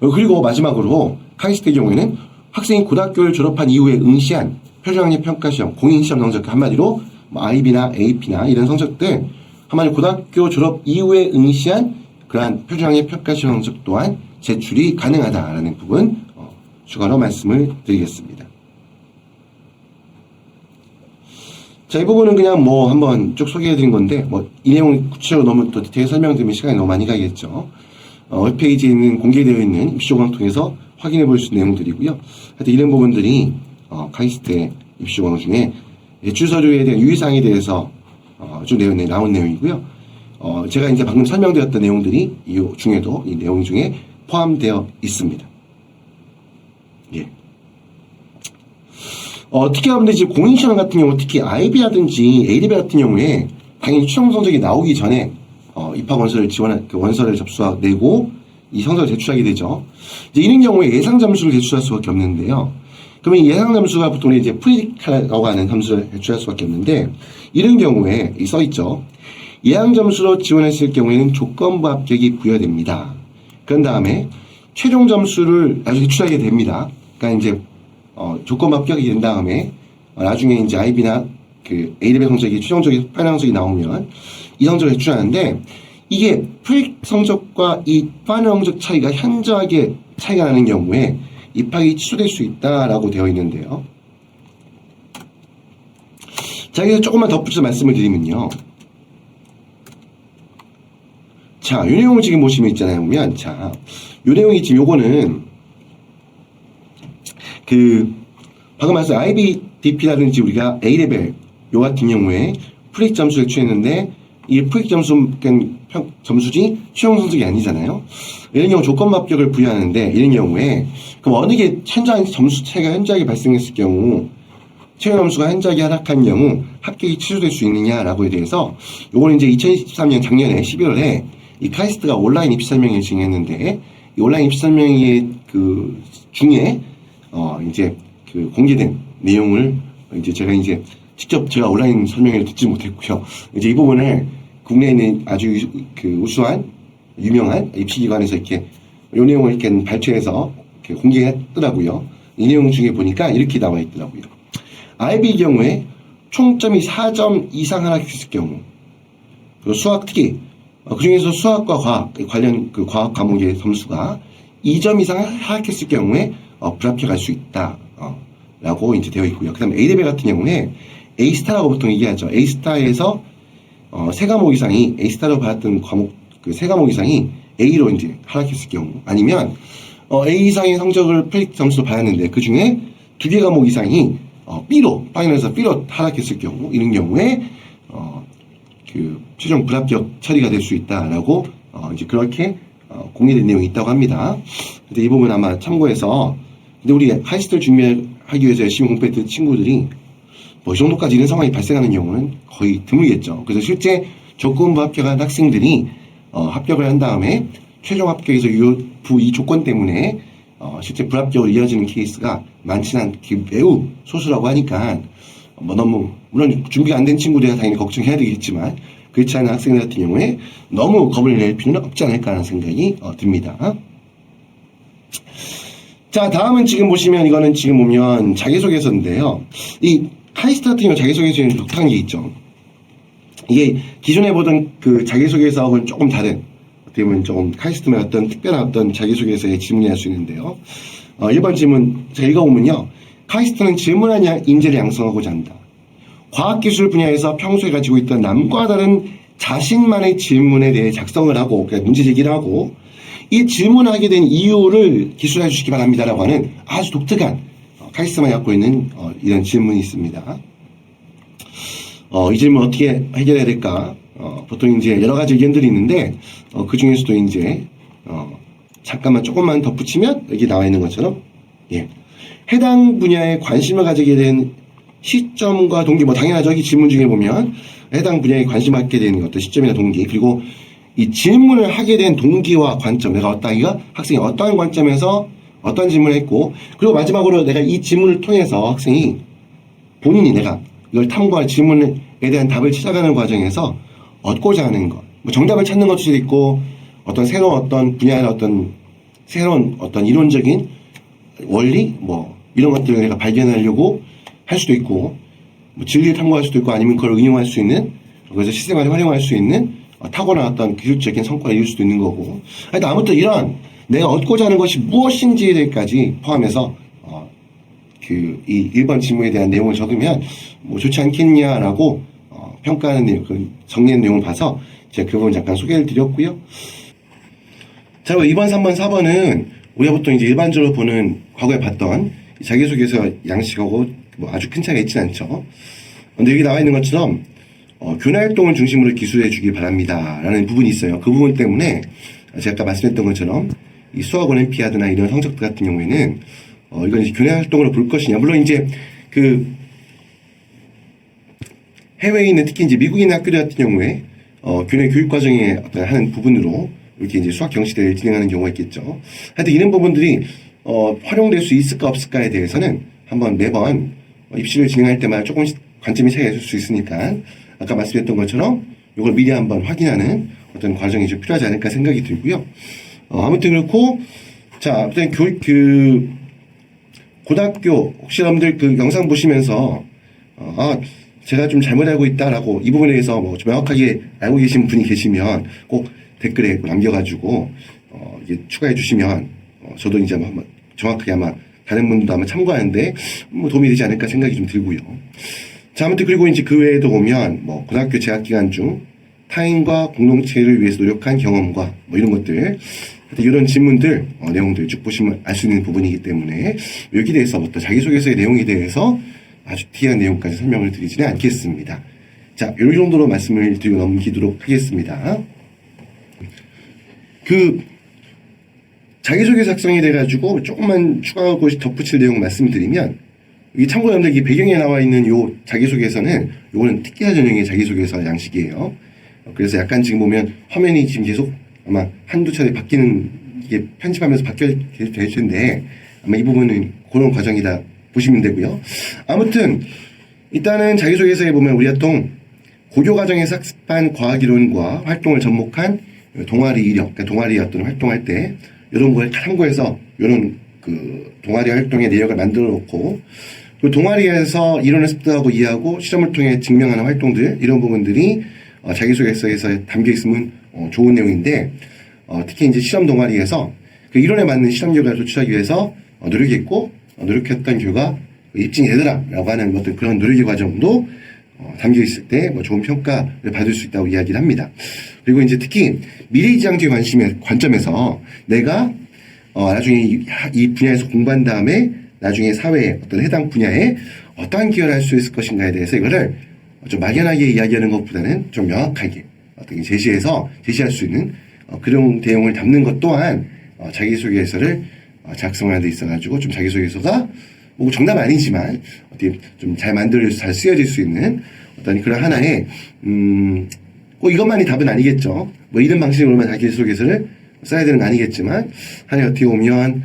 그리고 마지막으로 카이스트의 경우에는 학생이 고등학교를 졸업한 이후에 응시한 표준학력 평가시험, 공인시험 성적, 한마디로 IB나 AP나 이런 성적들, 한마디로 고등학교 졸업 이후에 응시한 그러한 표준학력 평가시험 성적 또한 제출이 가능하다라는 부분 추가로 말씀을 드리겠습니다. 자, 이 부분은 그냥 한번 쭉 소개해드린 건데, 이 내용을 구체적으로 너무 또 디테일 설명드리면 시간이 너무 많이 가겠죠. 웹페이지에 있는 공개되어 있는 입시조강 통해서 확인해 볼 수 있는 내용들이고요. 하여튼 이런 부분들이, 카이스트의 입시조강 중에 제출서류에 대한 유의사항에 대해서, 쭉 나온 내용이고요. 제가 이제 방금 설명드렸던 내용들이 이 중에도, 이 내용 중에 포함되어 있습니다. 예. 특히 여러분들 이제 공인시험 같은 경우, 특히 IB라든지 ADB 같은 경우에 당연히 추정 성적이 나오기 전에 입학 원서를 원서를 내고 이 성적을 제출하게 되죠. 이제 이런 경우에 예상 점수를 제출할 수밖에 없는데요. 그러면 이 예상 점수가 보통 이제 프리딕라고 하는 함수를 제출할 수밖에 없는데, 이런 경우에 써 있죠. 예상 점수로 지원했을 경우에는 조건부 합격이 부여됩니다. 그런 다음에 최종 점수를 나중에 제출하게 됩니다. 그러니까 이제 조건부 합격이 된 다음에 나중에 이제 IB나 그 A레벨 성적이 최종적인 파이널 성적이 나오면 이 성적을 제출하는데, 이게 프리 성적과 이 파이널 성적 차이가 현저하게 차이가 나는 경우에 입학이 취소될 수 있다라고 되어 있는데요. 자, 여기서 조금만 덧붙여서 말씀을 드리면요. 자, 요 내용을 지금 보시면 있잖아요. 보면, 자, 요 내용이 지금 요거는, 방금 말씀 IBDP라든지 우리가 A레벨, 요 같은 경우에 프릭 점수를 취했는데, 이 프릭 점수지 최종 성적이 아니잖아요. 이런 경우 조건부 합격을 부여하는데, 이런 경우에, 그럼 어느 게 현저한 점수 차이가 현저하게 발생했을 경우, 최종 점수가 현저하게 하락한 경우 합격이 취소될 수 있느냐라고에 대해서, 요거는 이제 2023년 작년에 11월에 이 카이스트가 온라인 입시 설명회를 진행했는데, 이 온라인 입시 설명회 중에 이제 공개된 내용을 이제 제가 이제 직접 제가 온라인 설명회를 듣지 못했고요. 이제 이 부분을 국내에 있는 아주 우수한 유명한 입시기관에서 이렇게 이 내용을 이렇게 발췌해서 이렇게 공개했더라고요. 이 내용 중에 보니까 이렇게 나와 있더라고요. IB 경우에 총점이 4점 이상 하락했을 경우, 그리고 수학 특히 그 중에서 수학과 과학 관련 과학 과목의 점수가 2점 이상 하락했을 경우에 불합격할 수 있다. 라고 이제 되어 있고요. 그 다음에 A레벨 같은 경우에 A스타라고 보통 얘기하죠. A스타에서 세 과목 이상이 A스타로 받았던 과목 세 과목 이상이 A로 이제 하락했을 경우, 아니면 A 이상의 성적을 프릭 점수로 받았는데 그 중에 2개 과목 이상이 B로 파이널에서 B로 하락했을 경우, 이런 경우에 최종 불합격 처리가 될 수 있다라고 이제 그렇게 공개된 내용이 있다고 합니다. 근데 이 부분 아마 참고해서, 근데 우리 하이스트를 준비하기 위해서 열심히 공부했던 친구들이 이 정도까지 이런 상황이 발생하는 경우는 거의 드물겠죠. 그래서 실제 조건부 합격한 학생들이 합격을 한 다음에 최종 합격에서 이 조건 때문에 실제 불합격으로 이어지는 케이스가 많지는 않게 매우 소수라고 하니까 너무, 물론 준비가 안 된 친구들이 당연히 걱정해야 되겠지만, 그렇지 않은 학생들 같은 경우에 너무 겁을 낼 필요는 없지 않을까 하는 생각이 듭니다. 자, 다음은 지금 보시면, 이거는 지금 보면 자기소개서인데요. 이 카이스트 같은 경우 자기소개서에는 독특한 게 있죠. 이게 기존에 보던 자기소개서하고는 조금 다른, 어떻게 보면 조금 카이스트의 어떤 특별한 어떤 자기소개서에 질문이 할 수 있는데요. 1번 질문 제가 읽어보면요. 카이스트는 질문한 인재를 양성하고자 한다. 과학기술 분야에서 평소에 가지고 있던 남과 다른 자신만의 질문에 대해 작성을 하고, 그러니까 문제 제기를 하고, 이 질문하게 된 이유를 기술해 주시기 바랍니다라고 하는 아주 독특한 카이스트만 갖고 있는 이런 질문이 있습니다. 이 질문 어떻게 해결해야 될까? 보통 이제 여러 가지 의견들이 있는데, 그 중에서도 이제 잠깐만 조금만 덧붙이면 여기 나와 있는 것처럼, 예, 해당 분야에 관심을 가지게 된 시점과 동기, 당연하죠. 이 질문 중에 보면 해당 분야에 관심을 갖게 되는 어떤 시점이나 동기, 그리고 이 질문을 하게 된 동기와 관점, 내가 학생이 어떠한 관점에서 어떤 질문을 했고, 그리고 마지막으로 내가 이 질문을 통해서 학생이 본인이 내가 이걸 탐구할 질문에 대한 답을 찾아가는 과정에서 얻고자 하는 것, 정답을 찾는 것도 수도 있고, 어떤 새로운 어떤 분야의 새로운 이론적인 원리, 이런 것들을 내가 발견하려고 할 수도 있고, 진리를 탐구할 수도 있고, 아니면 그걸 응용할 수 있는, 그래서 실생활에 활용할 수 있는 타고난 어떤 기술적인 성과를 이룰 수도 있는 거고. 하여튼 아무튼 이런 내가 얻고자 하는 것이 무엇인지에 대해까지 포함해서 이 1번 질문에 대한 내용을 적으면 좋지 않겠냐라고 평가하는 내용, 정리한 내용을 봐서 제가 그 부분 잠깐 소개를 드렸고요. 자, 2번, 3번, 4번은 우리가 보통 이제 일반적으로 보는 과거에 봤던 자기소개서 양식하고 아주 큰 차이가 있진 않죠. 근데 여기 나와 있는 것처럼 교내 활동을 중심으로 기술해 주길 바랍니다 라는 부분이 있어요. 그 부분 때문에 제가 아까 말씀했던 것처럼 이 수학 올림피아드나 이런 성적들 같은 경우에는 이건 이제 교내 활동으로 볼 것이냐, 물론 이제 해외에 있는, 특히 이제 미국인 학교들 같은 경우에 교내 교육 과정에 어떤 하는 부분으로 이렇게 이제 수학 경시대회를 진행하는 경우가 있겠죠. 하여튼 이런 부분들이 활용될 수 있을까 없을까에 대해서는 한번 매번 입시를 진행할 때마다 조금씩 관점이 차이가 있을 수 있으니까 아까 말씀드렸던 것처럼 이걸 미리 한번 확인하는 어떤 과정이 좀 필요하지 않을까 생각이 들고요. 아무튼 그렇고, 자, 아무튼 고등학교, 혹시 여러분들 그 영상 보시면서, 제가 좀 잘못 알고 있다라고 이 부분에 대해서 뭐 좀 명확하게 알고 계신 분이 계시면 꼭 댓글에 남겨가지고, 이게 추가해 주시면, 저도 이제 한번 정확하게 아마 다른 분도 아마 참고하는데 뭐 도움이 되지 않을까 생각이 좀 들고요. 자, 아무튼 그리고 이제 그 외에도 보면 뭐 고등학교 재학 기간 중 타인과 공동체를 위해서 노력한 경험과 뭐 이런 것들, 이런 질문들, 내용들 쭉 보시면 알 수 있는 부분이기 때문에 여기에 대해서부터 자기소개서의 내용에 대해서 아주 디테일한 내용까지 설명을 드리지는 않겠습니다. 자, 이 정도로 말씀을 드리고 넘기도록 하겠습니다. 자기소개 작성이 돼가지고 조금만 추가하고 덧붙일 내용 말씀드리면, 이 참고 여러분들 이 배경에 나와 있는 요 자기소개서는 요거는 특기자 전형의 자기소개서 양식이에요. 그래서 약간 지금 보면 화면이 지금 계속 아마 한두 차례 바뀌는, 이게 편집하면서 바뀌게 될 텐데 아마 이 부분은 그런 과정이다 보시면 되고요. 아무튼 일단은 자기소개서에 보면 우리가 또 고교 과정에서 학습한 과학이론과 활동을 접목한 동아리 이력, 그러니까 동아리 어떤 활동할 때 이런 걸 참고해서 이런 그 동아리 활동의 내역을 만들어 놓고, 그 동아리에서 이론을 습득하고 이해하고 실험을 통해 증명하는 활동들, 이런 부분들이 자기소개서에서 담겨 있으면 좋은 내용인데, 특히 이제 실험 동아리에서 그 이론에 맞는 실험 결과를 도출하기 위해서 노력했고, 노력했던 결과 입증이 되더라라고 하는 어떤 그런 노력의 과정도 담겨 있을 때 뭐 좋은 평가를 받을 수 있다고 이야기를 합니다. 그리고 이제 특히 미래지향적 관점에서 내가 나중에 이 분야에서 공부한 다음에 나중에 사회에 어떤 해당 분야에 어떠한 기여를 할 수 있을 것인가에 대해서 이거를 좀 막연하게 이야기하는 것보다는 좀 명확하게 어떻게 제시할 수 있는 그런 내용을 담는 것 또한 자기소개서를 작성하는 데 있어가지고 좀 자기소개서가 뭐 정답 아니지만 어떻게 좀 잘 만들어져서 잘 쓰여질 수 있는 어떤 그런 하나의 꼭 이것만이 답은 아니겠죠. 뭐 이런 방식으로만 자기소개서를 써야 되는 건 아니겠지만 하나의 어떻게 보면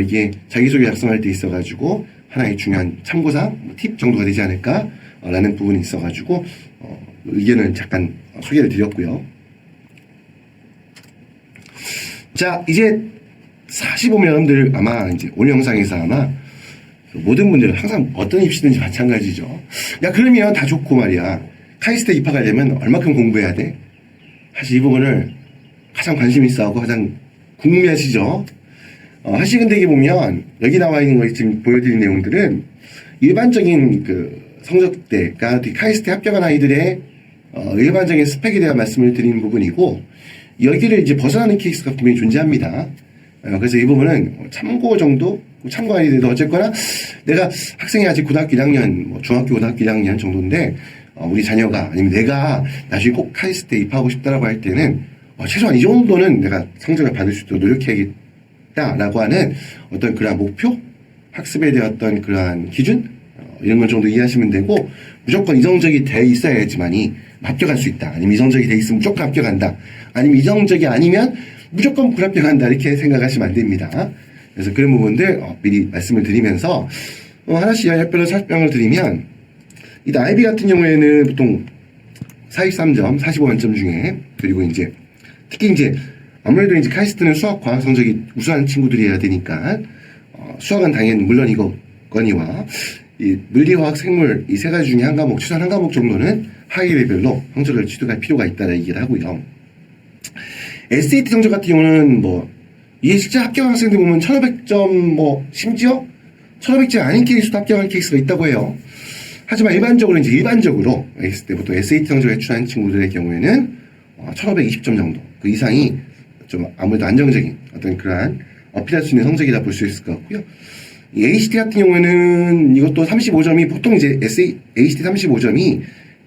이게 자기소개 작성할 때 있어가지고 하나의 중요한 참고사항, 팁 정도가 되지 않을까라는 부분이 있어가지고 의견을 잠깐 소개를 드렸고요. 자, 이제 사실 보면 여러분들 아마 이제 오늘 영상에서 아마 모든 분들은 항상 어떤 입시든지 마찬가지죠. 야, 그러면 다 좋고 말이야. 카이스트에 입학하려면 얼마큼 공부해야 돼? 사실 이 부분을 가장 관심 있어 하고 가장 궁금해하시죠? 사실 근데 이게 보면 여기 나와 있는 거 지금 보여드린 내용들은 일반적인 그 성적대가 카이스트에 합격한 아이들의 일반적인 스펙에 대한 말씀을 드리는 부분이고, 여기를 이제 벗어나는 케이스가 분명히 존재합니다. 그래서 이 부분은 참고 정도, 참고 아니더라도 어쨌거나 내가 학생이 아직 고등학교 1학년, 뭐 중학교 고등학교 1학년 정도인데 우리 자녀가 아니면 내가 나중에 꼭 카이스트에 입학하고 싶다라고 할 때는 최소한 이 정도는 내가 성적을 받을 수 있도록 노력해야겠다라고 하는 어떤 그러한 목표, 학습에 대한 어떤 그러한 기준, 이런 걸 정도 이해하시면 되고, 무조건 이성적이 돼 있어야지만이 합격할 수 있다. 아니면 이성적이 돼 있으면 무조건 합격한다. 아니면 이성적이 아니면 무조건 불합격한다. 이렇게 생각하시면 안 됩니다. 그래서 그런 부분들 미리 말씀을 드리면서 하나씩 약별로 설명을 드리면, 이 IB 같은 경우에는 보통 43점, 45만점 중에, 그리고 이제 특히 이제 아무래도 이제 카이스트는 수학, 과학 성적이 우수한 친구들이어야 되니까 수학은 당연히 물론 이거거니와 이 물리화학, 생물 이 세 가지 중에 한 과목, 최소한 한 과목 정도는 하이 레벨로 성적을 취득할 필요가 있다는 얘기를 하고요. SAT 성적 같은 경우는 뭐 이게 실제 합격한 학생들 보면 1,500점, 뭐 심지어 1,500점 아닌 케이스도 합격한 케이스가 있다고 해요. 하지만 일반적으로 했을 때 보통 SAT 성적을 제출한 친구들의 경우에는 1,520점 정도 그 이상이 좀 아무래도 안정적인 어떤 그러한 어필할 수 있는 성적이라 볼 수 있을 것 같고요. 이 ACT 같은 경우에는 이것도 35점이 보통 이제 ACT 35점이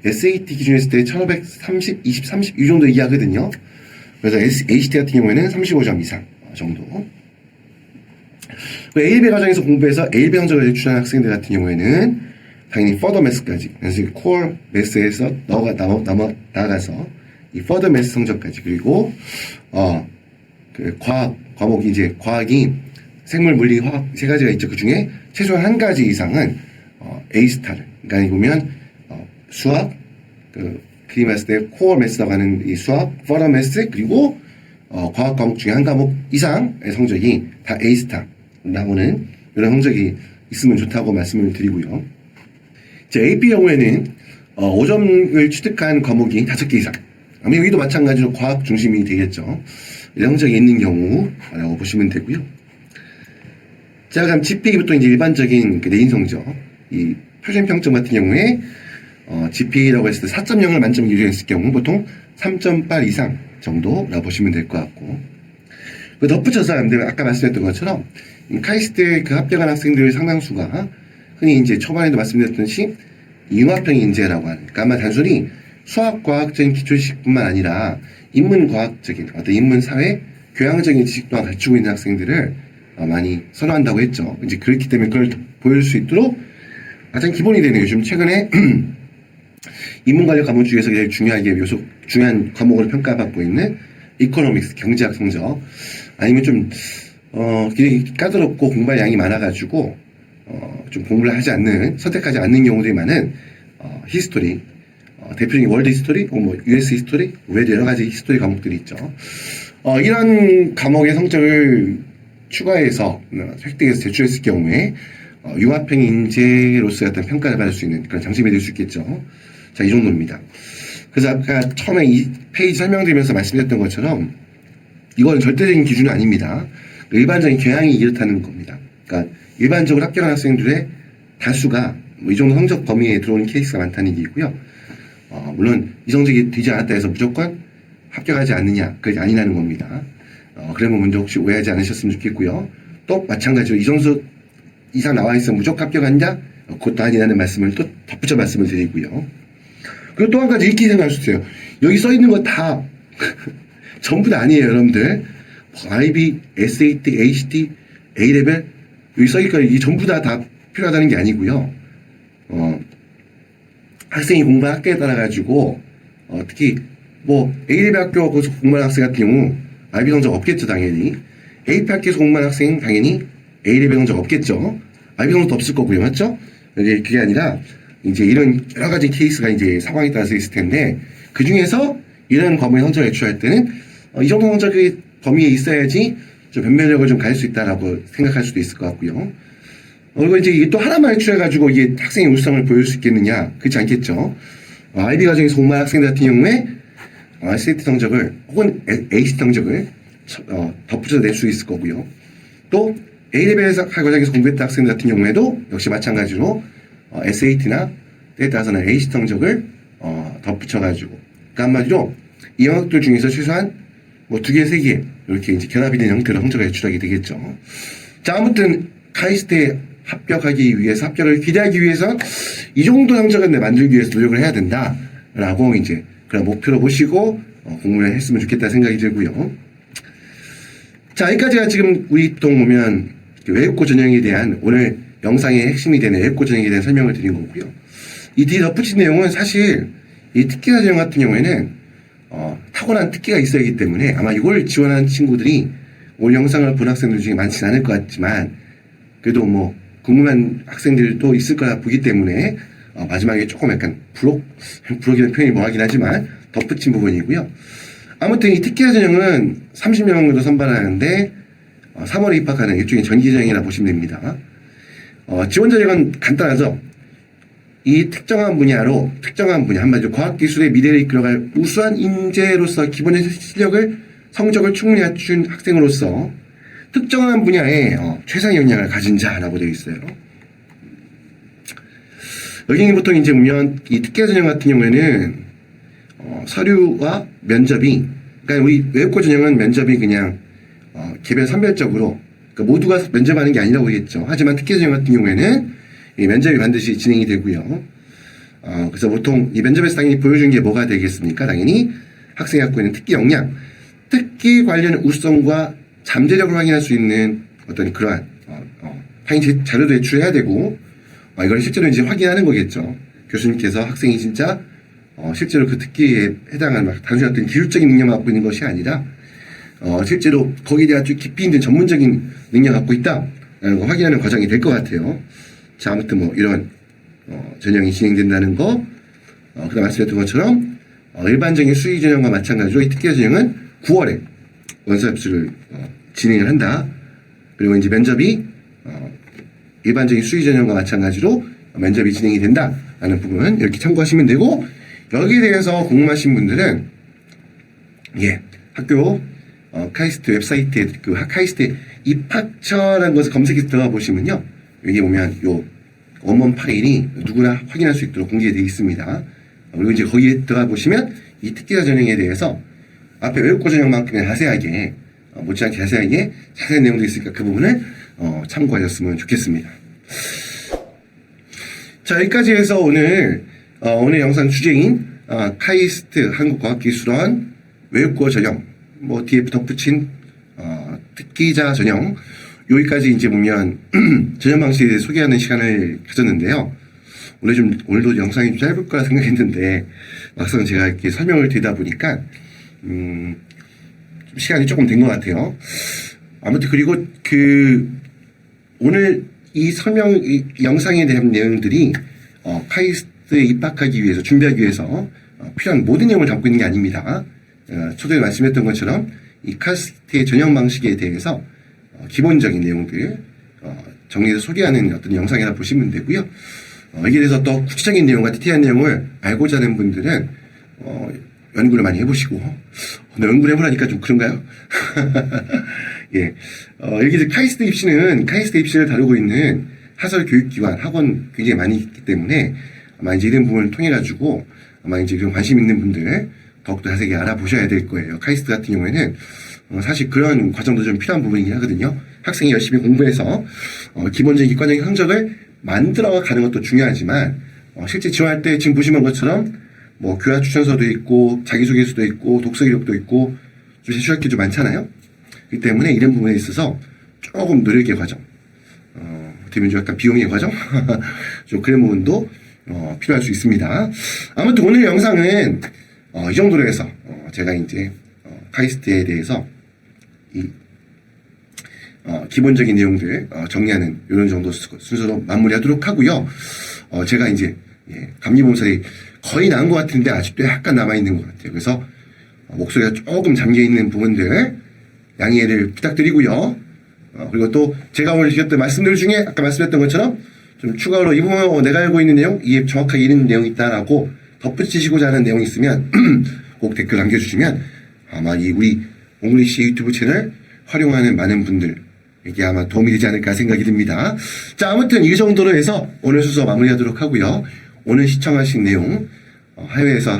SAT 기준으로 했을 때 1,530, 20, 30 이 정도 이하거든요. 그래서 ACT 같은 경우에는 35점 이상 정도. A배 과정에서 공부해서 A배 성적을 제출한 학생들 같은 경우에는 당연히 further math까지, 그래서 core math에서 나가서 이 further math 성적까지, 그리고 그 과목이 이제 과학이 생물, 물리, 화학 세 가지가 있죠. 그 중에 최소한 한 가지 이상은 A스타를, 그러니까 보면 수학, 그리 말했을 때 코어 매스라고 하는 이 수학, 퍼더 매스, 그리고 과학 과목 중에 한 과목 이상의 성적이 다 A스타 나오는 이런 성적이 있으면 좋다고 말씀을 드리고요. 이제 AP 경우에는 5점을 취득한 과목이 5개 이상. 아마 여기도 마찬가지로 과학 중심이 되겠죠. 이런 성적이 있는 경우라고 보시면 되고요. 자, 그럼 GPA부터 이제 일반적인 내인 성적, 이 표준 평점 같은 경우에 GPA라고 했을 때 4.0을 만점 기준했을 경우 보통 3.8 이상 정도라고 보시면 될 것 같고, 덧붙여서 아까 말씀드렸던 것처럼 카이스트에 그 합격한 학생들 상당수가 흔히 이제 초반에도 말씀드렸듯이 융합형 인재라고 하는, 그러니까 아마 단순히 수학과학적인 기초지식뿐만 아니라 인문과학적인 어떤 인문사회 교양적인 지식도 갖추고 있는 학생들을 많이 선호한다고 했죠. 이제 그렇기 때문에 그걸 보여줄 수 있도록 가장 기본이 되는 요즘 최근에 인문관련 과목 중에서 제일 중요한 과목으로 평가받고 있는 이코노믹스, 경제학 성적, 아니면 좀 굉장히 까다롭고 공부할 양이 많아가지고 좀 공부를 하지 않는, 선택하지 않는 경우들이 많은 히스토리, 대표적인 월드 히스토리, 뭐 US 히스토리, 외에도 여러 가지 히스토리 과목들이 있죠. 이런 과목의 성적을 추가해서 획득해서 제출했을 경우에 융합형 인재로서 어떤 평가를 받을 수 있는 그런 장점이 될 수 있겠죠. 자, 이 정도입니다. 그래서 아까 처음에 이 페이지 설명드리면서 말씀드렸던 것처럼 이건 절대적인 기준은 아닙니다. 일반적인 경향이 이렇다는 겁니다. 그러니까 일반적으로 합격한 학생들의 다수가 이 정도 성적 범위에 들어오는 케이스가 많다는 얘기고요. 물론 이 성적이 되지 않았다 해서 무조건 합격하지 않느냐, 그게 아니라는 겁니다. 그러면 먼저 혹시 오해하지 않으셨으면 좋겠고요. 또 마찬가지로 이 점수 이상 나와 있으면 무조건 합격하냐? 그것도 아니라는 말씀을 또 덧붙여 말씀을 드리고요. 그리고 또 한 가지 이렇게 생각할 수 있어요. 여기 써 있는 거 다 전부 다 아니에요, 여러분들. IB, SAT, ACT, A레벨 여기 써 있으니까 이게 전부 다 필요하다는 게 아니고요. 학생이 공부한 학교에 따라 가지고 특히 뭐 A레벨 학교 거기서 공부한 학생 같은 경우 IB 성적 없겠죠, 당연히. AP 학교에서 공부한 학생 당연히 A레벨 성적 없겠죠. IB 성적도 없을 거고요, 맞죠? 이제 그게 아니라 이제 이런 여러 가지 케이스가 이제 상황에 따라서 있을 텐데, 그 중에서 이런 과목의 성적을 제출할 때는 이 정도 성적의 범위에 있어야지 좀 변별력을 좀 가질 수 있다라고 생각할 수도 있을 것 같고요. 그리고 이제 이게 또 하나만 제출해가지고 이게 학생의 우수성을 보여줄 수 있겠느냐? 그렇지 않겠죠. IB 과정에서 공부한 학생들 같은 경우에 SAT 성적을 혹은 ACT 성적을 덧붙여서 낼 수 있을 거고요. 또 A레벨에서 과정에서 공부했던 학생들 같은 경우에도 역시 마찬가지로 SAT나 때에 따라서는 ACT 성적을 덧붙여가지고, 그러니까 한마디로 이 영역들 중에서 최소한 뭐 2개, 3개 이렇게 이제 결합이 된 형태로 성적을 제출하게 되겠죠. 자, 아무튼 카이스트에 합격하기 위해서, 합격을 기대하기 위해서 이 정도 성적을 만들기 위해서 노력을 해야 된다라고 이제 그런 목표로 보시고 공부를 했으면 좋겠다 생각이 들고요. 자, 여기까지가 지금 우리 보통 보면 외국고 전형에 대한 오늘 영상의 핵심이 되는 외국고 전형에 대한 설명을 드린 거고요. 이 뒤에 덧붙인 내용은 사실 이 특기자 전형 같은 경우에는 타고난 특기가 있어야 하기 때문에 아마 이걸 지원하는 친구들이 올 영상을 본 학생들 중에 많지는 않을 것 같지만, 그래도 뭐 궁금한 학생들도 있을 거라 보기 때문에 마지막에 조금 약간 부록이라는 표현이 뭐하긴 하지만 덧붙인 부분이고요. 아무튼 이 특기자 전형은 30명 정도 선발하는데 3월에 입학하는 일종의 전기전형이라 보시면 됩니다. 지원 전형은 간단하죠. 이 특정한 분야, 한마디로 과학기술의 미래를 이끌어갈 우수한 인재로서 기본의 실력을, 성적을 충분히 갖춘 학생으로서 특정한 분야에 최상의 역량을 가진 자라고 되어 있어요. 여기는 보통 이제 보면 이 특기자 전형 같은 경우에는 서류와 면접이, 그러니까 우리 외국고 전형은 면접이 그냥 개별 선별적으로, 그러니까 모두가 면접하는 게 아니라고 하겠죠. 하지만 특기자 전형 같은 경우에는 이 면접이 반드시 진행이 되고요. 그래서 보통 이 면접에서 당연히 보여주는 게 뭐가 되겠습니까? 당연히 학생이 갖고 있는 특기 역량, 특기 관련 우수성과 잠재력을 확인할 수 있는 어떤 그러한 당연히 자료도 제출해야 되고, 이걸 실제로 이제 확인하는 거겠죠. 교수님께서 학생이 진짜 실제로 그 특기에 해당하는 단순히 어떤 기술적인 능력만 갖고 있는 것이 아니라 실제로 거기에 대한 아주 깊이 있는 전문적인 능력을 갖고 있다라는 거 확인하는 과정이 될 것 같아요. 자, 아무튼 뭐 이런 전형이 진행된다는 거, 그다음 말씀드렸던 것처럼 일반적인 수의 전형과 마찬가지로 이 특기자 전형은 9월에 원서 접수를 진행을 한다. 그리고 이제 면접이 일반적인 수의 전형과 마찬가지로 면접이 진행이 된다라는 부분 이렇게 참고하시면 되고, 여기에 대해서 궁금하신 분들은 학교 카이스트 웹사이트에 그 카이스트 입학처라는 것을 검색해서 들어가 보시면요, 여기 보면 요 원문 파일이 누구나 확인할 수 있도록 공개되어 있습니다. 그리고 이제 거기에 들어가 보시면 이 특기자 전형에 대해서 앞에 외국어 전형만큼이나 자세하게 못지않게 자세하게 자세한 내용도 있으니까 그 부분을 참고하셨으면 좋겠습니다. 자, 여기까지 해서 오늘 영상 주제인 카이스트 한국과학기술원 외국어 전형 뒤에 덧붙인 특기자 전형, 여기까지 이제 보면 전형 방식에 대해 소개하는 시간을 가졌는데요. 오늘도 영상이 좀 짧을 거라 생각했는데 막상 제가 이렇게 설명을 드리다 보니까 시간이 조금 된 것 같아요. 아무튼 그리고 오늘 이 영상에 대한 내용들이 카이스트에 입학하기 위해서 준비하기 위해서 필요한 모든 내용을 담고 있는 게 아닙니다. 초대에 말씀했던 것처럼 이 카이스트의 전형 방식에 대해서 기본적인 내용들 정리해서 소개하는 어떤 영상이라 보시면 되고요. 여기에 대해서 또 구체적인 내용과 디테일한 내용을 알고자 하는 분들은 연구를 많이 해보시고, 연구를 해보라니까 좀 그런가요? 예. 여기 카이스트 입시를 다루고 있는 하설 교육기관, 학원 굉장히 많이 있기 때문에 아마 이제 이런 부분을 통해가지고 아마 이제 그런 관심 있는 분들 더욱더 자세히 알아보셔야 될 거예요. 카이스트 같은 경우에는 사실 그런 과정도 좀 필요한 부분이긴 하거든요. 학생이 열심히 공부해서 기본적인 객관적인 성적을 만들어 가는 것도 중요하지만 실제 지원할 때 지금 보시는 것처럼 교화 추천서도 있고 자기소개서도 있고 독서 기록도 있고 좀 제출할 게 좀 많잖아요. 그렇기 때문에 이런 부분에 있어서 조금 노력의 과정, 어떻게 보면 좀 약간 비용의 과정 좀 그런 부분도 필요할 수 있습니다. 아무튼 오늘 영상은 이 정도로 해서 제가 이제 카이스트에 대해서 이 기본적인 내용들 정리하는 이런 정도 순서로 마무리하도록 하고요. 제가 이제 감리봉설이 거의 나은 것 같은데 아직도 약간 남아있는 것 같아요. 그래서 목소리가 조금 잠겨있는 부분들 양해를 부탁드리고요. 그리고 또 제가 오늘 드렸던 말씀들 중에 아까 말씀했던 것처럼 좀 추가로 이 부분 내가 알고 있는 내용, 이게 정확하게 이런 내용이 있다라고 덧붙이시고자 하는 내용이 있으면 꼭 댓글 남겨주시면 아마 우리 옹글리시 유튜브 채널 활용하는 많은 분들에게 아마 도움이 되지 않을까 생각이 듭니다. 자, 아무튼 이 정도로 해서 오늘 순서 마무리하도록 하고요. 오늘 시청하신 내용 해외에서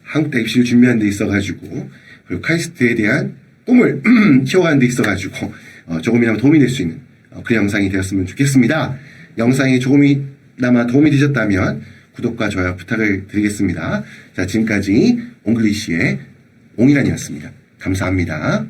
한국대 입시를 준비하는 데 있어가지고 그리고 카이스트에 대한 꿈을 키워가는 데 있어가지고 조금이나마 도움이 될 수 있는 그런 영상이 되었으면 좋겠습니다. 영상이 조금이나마 도움이 되셨다면 구독과 좋아요 부탁을 드리겠습니다. 자, 지금까지 옹글리시의 옹이란이었습니다. 감사합니다.